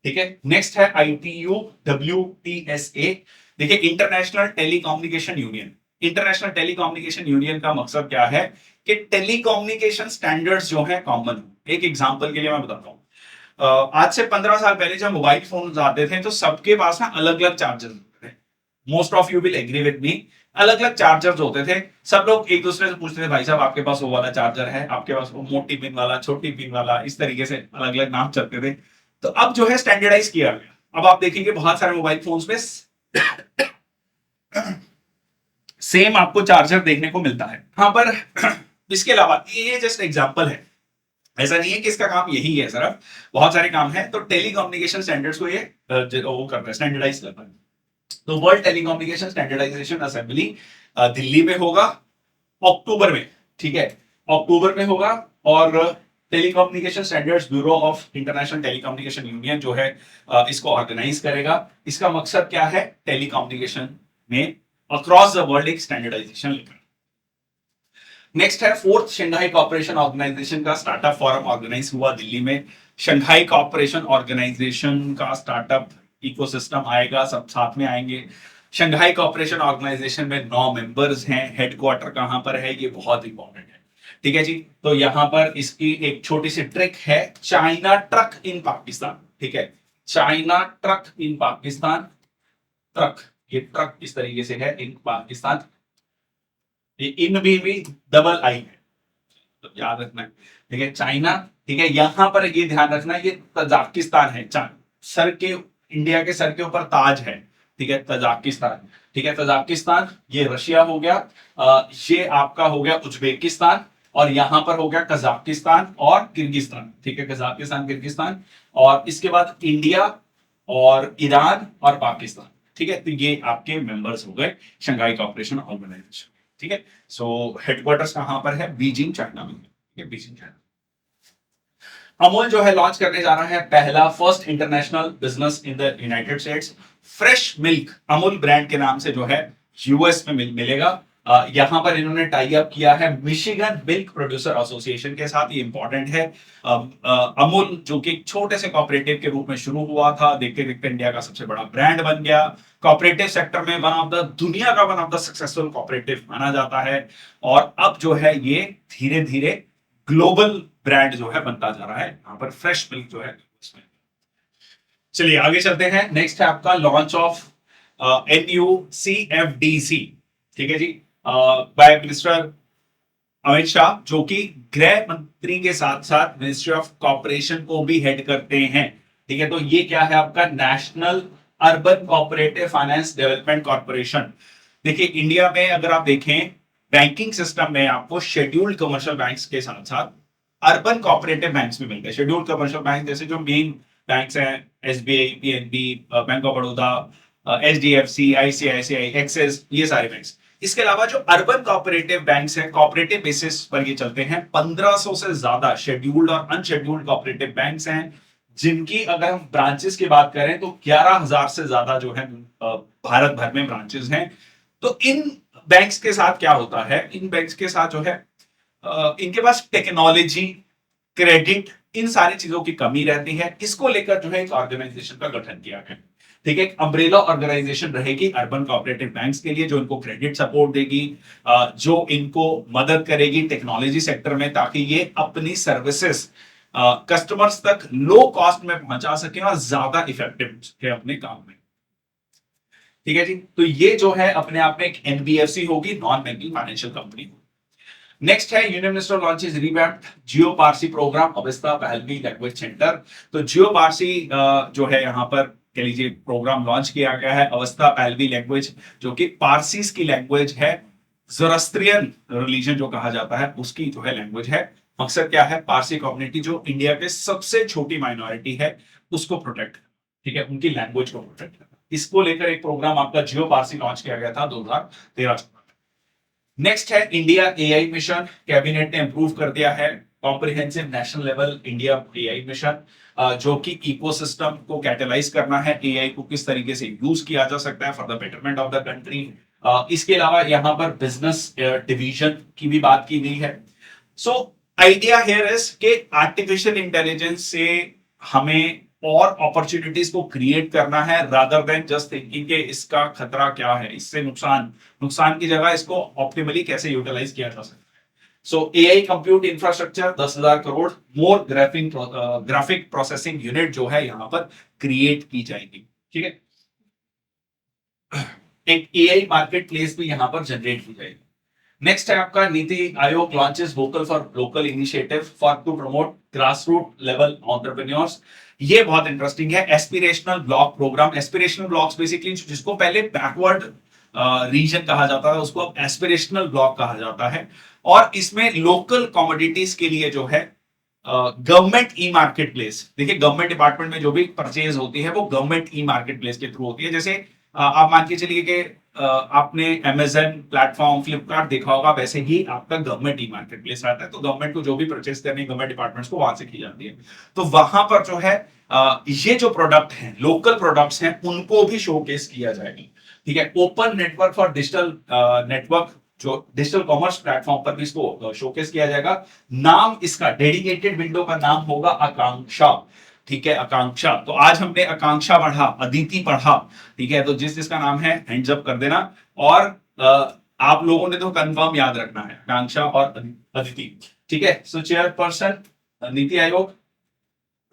ठीक है। नेक्स्ट है ITU WTSA, देखिए, international telecommunication union. International telecommunication union का मकसद क्या है कि टेलीकम्युनिकेशन स्टैंडर्ड्स जो है कॉमन। एक एग्जांपल के लिए मैं बताता हूँ, आज से 15 साल पहले जब मोबाइल फोन आते थे तो सबके पास ना अलग अलग चार्जर होते थे। Most of you will agree with me, अलग अलग चार्जर्स होते थे। सब लोग एक दूसरे से पूछते थे, भाई साहब आपके पास वो वाला चार्जर है, आपके पास वो मोटी पिन वाला, छोटी पिन वाला, इस तरीके से अलग अलग नाम चलते थे। तो अब जो है स्टैंडर्डाइज किया गया। अब आप देखेंगे बहुत सारे मोबाइल फोन्स में सेम आपको चार्जर देखने को मिलता है। हाँ, पर इसके अलावा ये जस्ट एग्जांपल है, ऐसा नहीं है कि इसका काम यही है, सिर्फ बहुत सारे काम है। तो टेलीकम्युनिकेशन स्टैंडर्ड्स को ये वो करता है, स्टैंडर्डाइज करता है। तो world telecommunication standardization assembly Delhi में होगा अक्टूबर में, ठीक है, अक्टूबर में होगा। और telecommunication standards bureau of international telecommunication union जो है इसको ऑर्गेनाइज करेगा। इसका मकसद क्या है, टेलीकम्युनिकेशन में अक्रॉस द वर्ल्ड एक स्टैंडर्डाइजेशन लेकर। नेक्स्ट है फोर्थ शंघाई कॉर्पोरेशन ऑर्गेनाइजेशन का स्टार्टअप फोरम ऑर्गेनाइज हुआ दिल्ली में। शंघाई कॉर्पोरेशन ऑर्गेनाइजेशन का स्टार्टअप इकोसिस्टम आएगा, सब साथ में आएंगे। शंघाई कॉर्पोरेशन ऑर्गेनाइजेशन में 9 मेंबर्स हैं। हेडक्वार्टर कहां पर है, ये बहुत इंपॉर्टेंट है, ठीक है जी। तो यहां पर इसकी एक छोटी सी ट्रिक है, चाइना ट्रक इन पाकिस्तान, ठीक है, चाइना ट्रक इन पाकिस्तान। ट्रक, ये ट्रक इस तरीके से है, इन पाकिस्तान, ये इन भी डबल आई है, तो याद रखना है, ठीक है, चाइना, ठीक है। यहां पर ये ध्यान रखना, ये तजाकिस्तान है, सर के, इंडिया के सर के ऊपर ताज है, ठीक है, तजाकिस्तान, ठीक है, तजाकिस्तान। ये रशिया हो गया, ये आपका हो गया उज्बेकिस्तान, और यहां पर हो गया कजाकिस्तान और किर्गिस्तान, ठीक है, कजाकिस्तान किर्गिस्तान। और इसके बाद इंडिया और ईरान और पाकिस्तान, ठीक है। तो ये आपके मेंबर्स हो गए शंघाई कॉर्पोरेशन ऑर्गेनाइजेशन, ठीक है। सो हेडक्वार्टर्स कहां पर है, बीजिंग चाइना में, ठीक है, बीजिंग चाइना। अमूल जो है लॉन्च करने जा रहा है पहला first international business in the United states. Fresh milk Amul brand के नाम से जो है यूएस में मिलेगा। यहां पर इन्होंने टाई अप किया है मिशिगन मिल्क प्रोड्यूसर एसोसिएशन के साथ, ये इंपॉर्टेंट है। अमूल जो कि एक छोटे से कॉपरेटिव के रूप में शुरू हुआ था, देखते देखते इंडिया का सबसे बड़ा ब्रांड बन गया। कॉपरेटिव सेक्टर में वन ऑफ द दुनिया का one of the successful cooperative माना जाता है। और अब जो है ये धीरे धीरे ग्लोबल ब्रांड जो है बनता जा रहा है। यहाँ पर फ्रेश मिल्क जो है इसमें। चलिए आगे चलते हैं। नेक्स्ट है आपका लॉन्च ऑफ NUCFDC, ठीक है जी, बाय मिनिस्टर अमित शाह, जो कि गृह मंत्री के साथ साथ मिनिस्ट्री ऑफ कॉर्पोरेशन को भी हेड करते हैं। ठीक है, तो ये क्या है आपका national urban cooperative finance development corporation. देखिए इंडिया में अगर आप देखें बैंकिंग सिस्टम में आपको शेड्यूल्ड कमर्शियल बैंक्स के साथ साथ अर्बन कोऑपरेटिव बैंक्स भी मिलते हैं। शेड्यूल्ड कमर्शियल बैंक जैसे जो मेन बैंक्स हैं, SBI, PNB, bank of Baroda, HDFC, ICICI, axis, ये सारे बैंक्स। इसके अलावा जो अर्बन कोऑपरेटिव बैंक्स हैं, कोऑपरेटिव बेसिस पर ये चलते हैं, 1500 से ज्यादा शेड्यूल्ड और अनशेड्यूल्ड कोऑपरेटिव बैंक्स हैं, जिनकी अगर हम ब्रांचेस की बात करें तो 11,000 से ज्यादा जो है भारत भर में ब्रांचेस हैं। तो इन बैंक्स के साथ क्या होता है, इन बैंक्स के साथ जो है इनके पास टेक्नोलॉजी, क्रेडिट, इन सारी चीजों की कमी रहती है। इसको लेकर जो है एक ऑर्गेनाइजेशन का गठन किया गया। ठीक है, एक अम्ब्रेला ऑर्गेनाइजेशन रहेगी अर्बन कोऑपरेटिव बैंक्स के लिए, जो इनको क्रेडिट सपोर्ट देगी, जो इनको मदद करेगी टेक्नोलॉजी सेक्टर में, ताकि ये अपनी सर्विसेज कस्टमर्स तक लो कॉस्ट में पहुंचा सके और ज्यादा इफेक्टिव है अपने काम में। ठीक है जी, तो ये जो है अपने आप में एक NBFC होगी, non banking financial company. Next है यूनियन मिनिस्टर लॉन्चेस रिवैम्प्ड जियो पारसी प्रोग्राम अवस्था पहलवी लैंग्वेज सेंटर। तो जियो पारसी जो है यहाँ पर कह लीजिए प्रोग्राम लॉन्च किया गया है, अवस्था पहलवी लैंग्वेज, जो कि पारसीस की लैंग्वेज है, ज़ोरास्ट्रियन रिलीजन जो कहा जाता है उसकी जो है लैंग्वेज है। मकसद क्या है, पारसी कम्युनिटी जो इंडिया के सबसे छोटी माइनॉरिटी है उसको प्रोटेक्ट, ठीक है, उनकी लैंग्वेज को प्रोटेक्ट करना। इसको लेकर एक प्रोग्राम आपका जियो पारसी लॉन्च किया गया था 2013। नेक्स्ट है इंडिया AI मिशन। कैबिनेट ने इंप्रूव कर दिया है comprehensive national level India AI mission, जो कि इकोसिस्टम को कैटलाइज करना है, AI को किस तरीके से यूज किया जा सकता है for the betterment of the country. इसके अलावा यहाँ पर बिजनेस डिवीजन की भी बात की गई है। सो आइडिया हियर इज कि आर्टिफिशियल इंटेलिजेंस से हमें और अपॉर्चुनिटीज को क्रिएट करना है, रादर देन जस्ट थिंकिंग कि इसका खतरा क्या है, इससे नुकसान की जगह इसको ऑप्टिमली कैसे यूटिलाइज किया जा सकता है। सो AI कंप्यूट इंफ्रास्ट्रक्चर 10,000 करोड़, मोर ग्राफिक प्रोसेसिंग यूनिट जो है यहां पर क्रिएट की जाएगी। ठीक है, एक AI मार्केट प्लेस भी यहां पर जनरेट की जाएगी। नेक्स्ट है आपका NITI Aayog launches vocal for local initiative for to promote grass root level entrepreneurs. ये बहुत इंटरेस्टिंग है। Aspirational block program, aspirational blocks basically जिसको पहले बैकवर्ड रीजन कहा जाता था उसको अब एस्पिरेशनल ब्लॉक कहा जाता है, और इसमें लोकल कमोडिटीज के लिए जो है गवर्नमेंट ई मार्केट प्लेस, देखिए गवर्नमेंट डिपार्टमेंट में जो भी परचेज होती है वो गवर्नमेंट ई मार्केट प्लेस के थ्रू होती है। जैसे आप मान के चलिए कि आपने अमेजन प्लेटफॉर्म, फ्लिपकार्ट देखा होगा, वैसे ही आपका गवर्नमेंट ई मार्केट प्लेस आता है। तो गवर्नमेंट को जो भी परचेस करनी है गवर्नमेंट डिपार्टमेंट्स को वहां से की जाती है। तो वहां पर जो है ये जो प्रोडक्ट हैं, लोकल प्रोडक्ट्स हैं, उनको भी शोकेस किया जाएगा। ठीक है, open network for digital network, जो डिजिटल कॉमर्स प्लेटफॉर्म पर भी इसको शोकेस किया जाएगा। नाम इसका, डेडिकेटेड विंडो का नाम होगा आकांक्षा। ठीक है, आकांक्षा। तो आज हमने आकांक्षा पढ़ा, अदिति पढ़ा। ठीक है, तो जिसका नाम है हैंड्स अप कर देना, और आप लोगों ने तो कंफर्म याद रखना है आकांक्षा और अदिति। ठीक है, सो chairperson NITI Aayog,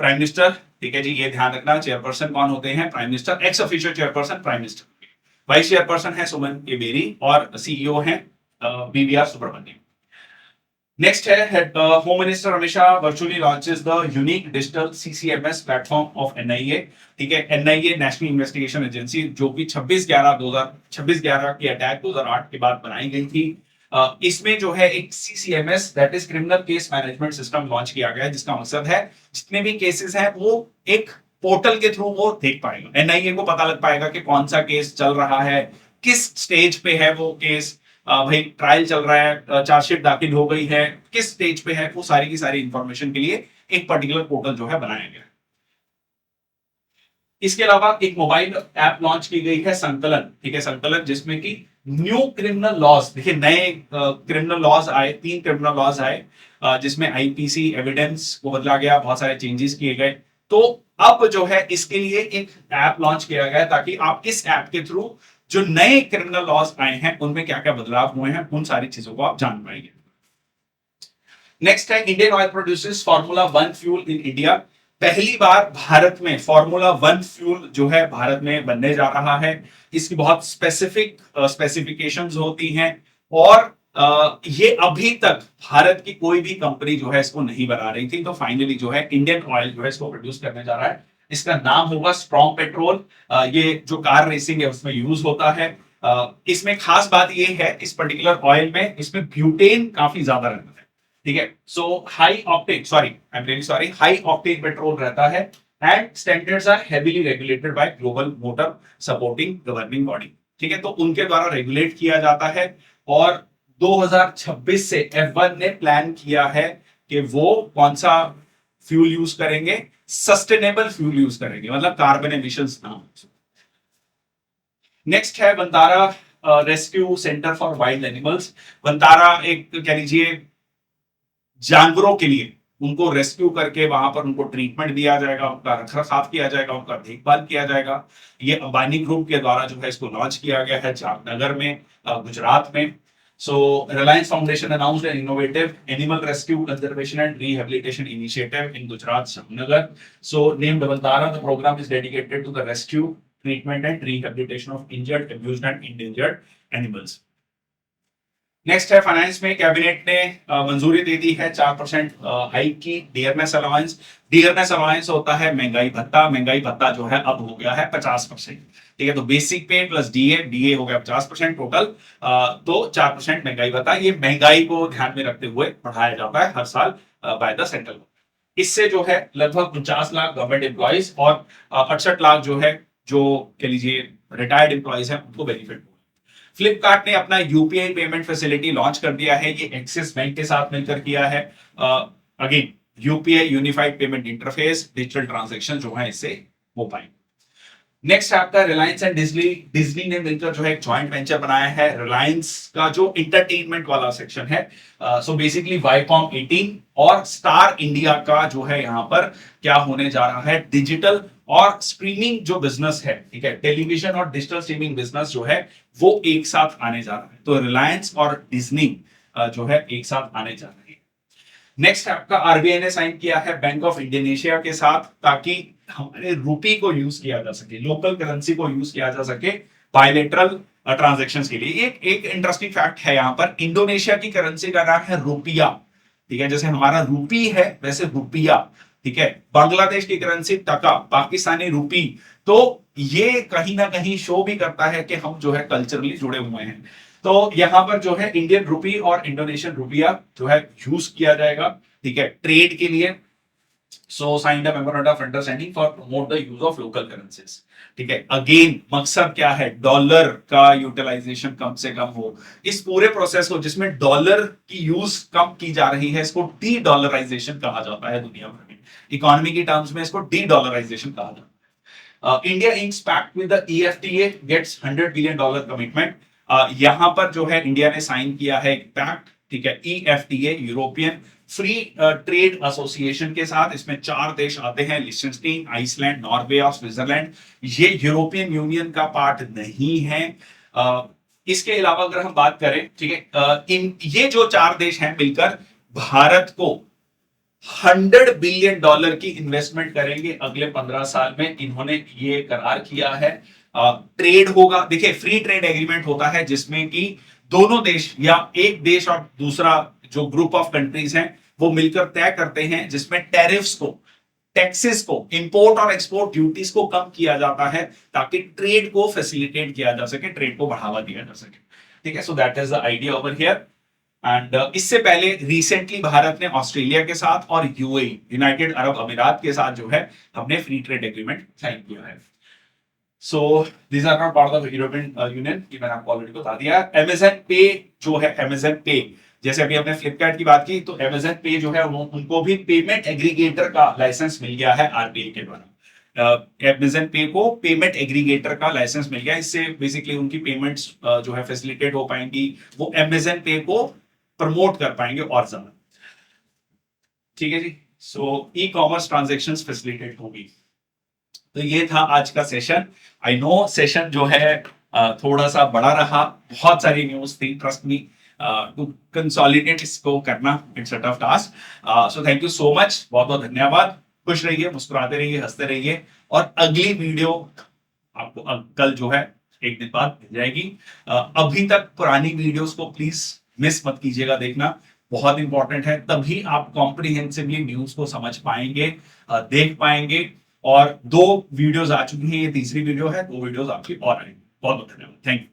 prime minister. ठीक है जी, ये ध्यान रखना, चेयरपर्सन कौन होते हैं, prime minister, x official chairperson prime minister. Vice chairperson है सुमन के बेरी, और CEO है BVR सुब्रमण्यम। नेक्स्ट है home minister Amit Shah virtually launches the unique digital CCMS platform of NIA। ठीक है, NIA नेशनल इन्वेस्टिगेशन एजेंसी, जो कि 26/11 की अटैक 2008 के बाद बनाई गई थी। इसमें जो है एक CCMS that is criminal case management system launch किया गया है, जिसका मकसद है जितने भी केसेस हैं वो एक पोर्टल के थ्रू वो देख पाएगा। NIA को पता लग पाएगा कि कौन सा केस चल रहा है, किस स्टेज पे है वो केस, भाई ट्रायल चल रहा है, चार्जशीट दाखिल हो गई है, किस स्टेज पे है, वो सारी की सारी इंफॉर्मेशन के लिए एक पर्टिकुलर पोर्टल जो है बनाया गया है। इसके अलावा एक मोबाइल ऐप लॉन्च की गई है संकलन। ठीक है, संकलन, जिसमें कि न्यू क्रिमिनल लॉज, देखिए नए क्रिमिनल लॉज आए, 3 क्रिमिनल लॉज आए, जिसमें IPC एविडेंस को बदला गया, बहुत सारे चेंजेस किए गए। तो अब जो है इसके लिए एक ऐप लॉन्च किया गया है, ताकि आप इस ऐप के थ्रू जो नए क्रिमिनल लॉज आए हैं उनमें क्या क्या बदलाव हुए हैं, उन सारी चीजों को आप जान पाएंगे। नेक्स्ट है Indian oil producers formula 1 fuel in India. पहली बार भारत में फॉर्मूला वन फ्यूल जो है भारत में बनने जा रहा है। इसकी बहुत स्पेसिफिक स्पेसिफिकेशंस होती हैं और ये अभी तक भारत की कोई भी कंपनी जो है इसको नहीं बना रही थी, तो फाइनली जो है इंडियन ऑयल जो है इसको प्रोड्यूस करने जा रहा है। इसका नाम होगा स्ट्रॉन्ग पेट्रोल। ये जो कार रेसिंग है उसमें यूज होता है। इसमें खास बात ये है इस पर्टिकुलर ऑयल में, इसमें ब्यूटेन काफी ज्यादा रहता है। ठीक है, so high octane, sorry I am really sorry, high octane petrol रहता है and standards are heavily regulated by global motor supporting governing body. ठीक है, तो उनके द्वारा रेगुलेट किया जाता है और 2026 से F1 ने प्लान किया है कि वो कौन सा फ्यूल यूज करेंगे, सस्टेनेबल फ्यूल यूज करेंगे, मतलब कार्बन एमिशंस ना हो। नेक्स्ट है Vantara rescue centre for wild animals. Vantara एक कह लीजिए जानवरों के लिए, उनको रेस्क्यू करके वहां पर उनको ट्रीटमेंट दिया जाएगा, उनका रखरखाव किया जाएगा, उनका देखभाल किया जाएगा। ये अंबानी ग्रुप के द्वारा जो है इसको लॉन्च किया गया है जामनगर में, गुजरात में। So Reliance Foundation announced an innovative animal rescue, conservation and rehabilitation initiative in Gujarat, Jamnagar. So named Vantara, the program is dedicated to the rescue, treatment and rehabilitation of injured, abused and endangered animals. Next है finance में cabinet ने मंजूरी दे दी है 4% hike की dearness allowance. Dearness allowance होता है महंगाई भत्ता, महंगाई भत्ता जो है अब हो गया है 50%। ठीक है, तो बेसिक पे प्लस डीए, डीए हो गया 50% टोटल, तो 4% महंगाई भत्ता। ये महंगाई को ध्यान में रखते हुए बढ़ाया जाता है हर साल बाय द सेंट्रल गवर्नमेंट। इससे जो है लगभग 49 लाख गवर्नमेंट एम्प्लॉइज और 68 लाख जो है, जो कह लीजिए रिटायर्ड एम्प्लॉइज हैं, उनको बेनिफिट। फ्लिपकार्ट ने अपना यूपीआई पेमेंट फैसिलिटी लॉन्च कर दिया है, ये एक्सिस बैंक के साथ मिलकर किया है। Again UPI unified payment interface, digital transaction जो है इससे हो पाएंगे। नेक्स्ट है आपका रिलायंस एंड डिज्नी। डिज्नी ने मिलकर जो है एक जॉइंट वेंचर बनाया है। रिलायंस का जो इंटरटेनमेंट वाला सेक्शन है, सो बेसिकली वाईकॉम 18 और स्टार इंडिया का जो है यहाँ पर क्या होने जा रहा है, डिजिटल और स्ट्रीमिंग जो बिजनेस है, ठीक है, टेलीविजन और डिजिटल स्ट्रीमिंग बिजनेस जो है वो एक साथ आने जा रहा है। तो रिलायंस और डिज्नी जो है एक साथ आने जा रहे हैं। नेक्स्ट आपका आरबीआई ने साइन किया है बैंक ऑफ इंडोनेशिया के साथ, ताकि हमारे रुपी को यूज किया जा सके, लोकल करेंसी को यूज किया जा सके बायलेटरल ट्रांजैक्शंस के लिए। एक इंटरेस्टिंग फैक्ट है यहाँ पर, इंडोनेशिया की करेंसी का नाम है रुपिया। ठीक है, जैसे हमारा रूपी है वैसे रुपिया। ठीक है, बांग्लादेश की करेंसी टका, पाकिस्तानी रुपी। तो ये कहीं ना कहीं शो भी करता है कि हम जो है कल्चरली जुड़े हुए हैं। तो यहां पर जो है इंडियन रुपी और इंडोनेशियन रुपया जो है यूज किया जाएगा, ठीक है, ट्रेड के लिए। So signed a memorandum of understanding for promote the use of local currencies. ठीक है, अगेन मकसद क्या है, डॉलर का यूटिलाइजेशन कम से कम हो। इस पूरे प्रोसेस को जिसमें डॉलर की यूज कम की जा रही है, इसको डी डॉलराइजेशन कहा जाता है दुनिया भर में। इकोनॉमी की टर्म्स में इसको डी डॉलराइजेशन कहा जाता है। India Inc's pact with the EFTA gets $100 billion commitment. यहां पर जो है इंडिया ने साइन किया है एक पैक्ट, ठीक है, EFTA European free trade association के साथ। इसमें 4 देश आते हैं, लिechtenstein, आइसलैंड, नॉर्वे और स्विट्जरलैंड। ये यूरोपियन यूनियन का पार्ट नहीं है। इसके अलावा अगर हम बात करें, ठीक है, ये जो 4 देश हैं मिलकर भारत को $100 बिलियन की इन्वेस्टमेंट करेंगे अगले 15 साल में। इन्होंने ये करार किया है। ट्रेड होगा, देखिए फ्री ट्रेड एग्रीमेंट होता है जिसमें कि दोनों देश या एक देश और दूसरा जो ग्रुप ऑफ कंट्रीज हैं वो मिलकर तय करते हैं, जिसमें टैरिफ्स को, टैक्सेस को, इंपोर्ट और एक्सपोर्ट ड्यूटीज को कम किया जाता है ताकि ट्रेड को फैसिलिटेट किया जा सके, ट्रेड को बढ़ावा दिया जा सके। ठीक है, so that is the idea over here. And इससे पहले रिसेंटली भारत ने ऑस्ट्रेलिया के साथ और यूएई, यूनाइटेड अरब अमीरात के साथ जो है हमने फ्री ट्रेड एग्रीमेंट साइन किया है। So these are not part of European Union, ये मैंने आपको ऑलरेडी बता दिया। अमेज़न पे जो है, अमेज़न पे जैसे अभी हमने फ्लिपकार्ट की बात की, तो अमेज़न पे जो है उनको भी पेमेंट एग्रीगेटर का लाइसेंस मिल गया है आरबीआई के द्वारा। अमेज़न पे को पेमेंट एग्रीगेटर का लाइसेंस मिल गया। इससे बेसिकली उनकी पेमेंट्स जो है फैसिलिटेट हो पाएंगी, वो अमेज़न पे को प्रमोट कर पाएंगे और ज्यादा। ठीक है जी, सो ई कॉमर्स ट्रांजेक्शन्स फैसिलिटेट होगी। तो ये था आज का सेशन। आई नो सेशन जो है थोड़ा सा बड़ा रहा, बहुत सारी न्यूज थी, ट्रस्ट मी, टू कंसोलिडेट इसको करना it's a tough task. So thank you so much, बहुत बहुत धन्यवाद। खुश रहिए, मुस्कुराते रहिए, हंसते रहिए, और अगली वीडियो आपको कल जो है एक दिन बाद मिल जाएगी। अभी तक पुरानी वीडियोस को प्लीज मिस मत कीजिएगा देखना, बहुत इंपॉर्टेंट है, तभी आप कॉम्प्रिहेंसिवली न्यूज को समझ पाएंगे, देख पाएंगे। और 2 वीडियोस आ चुकी हैं, ये तीसरी वीडियो है, 2 वीडियोस आपकी और आएंगी। बहुत बहुत धन्यवाद, थैंक यू।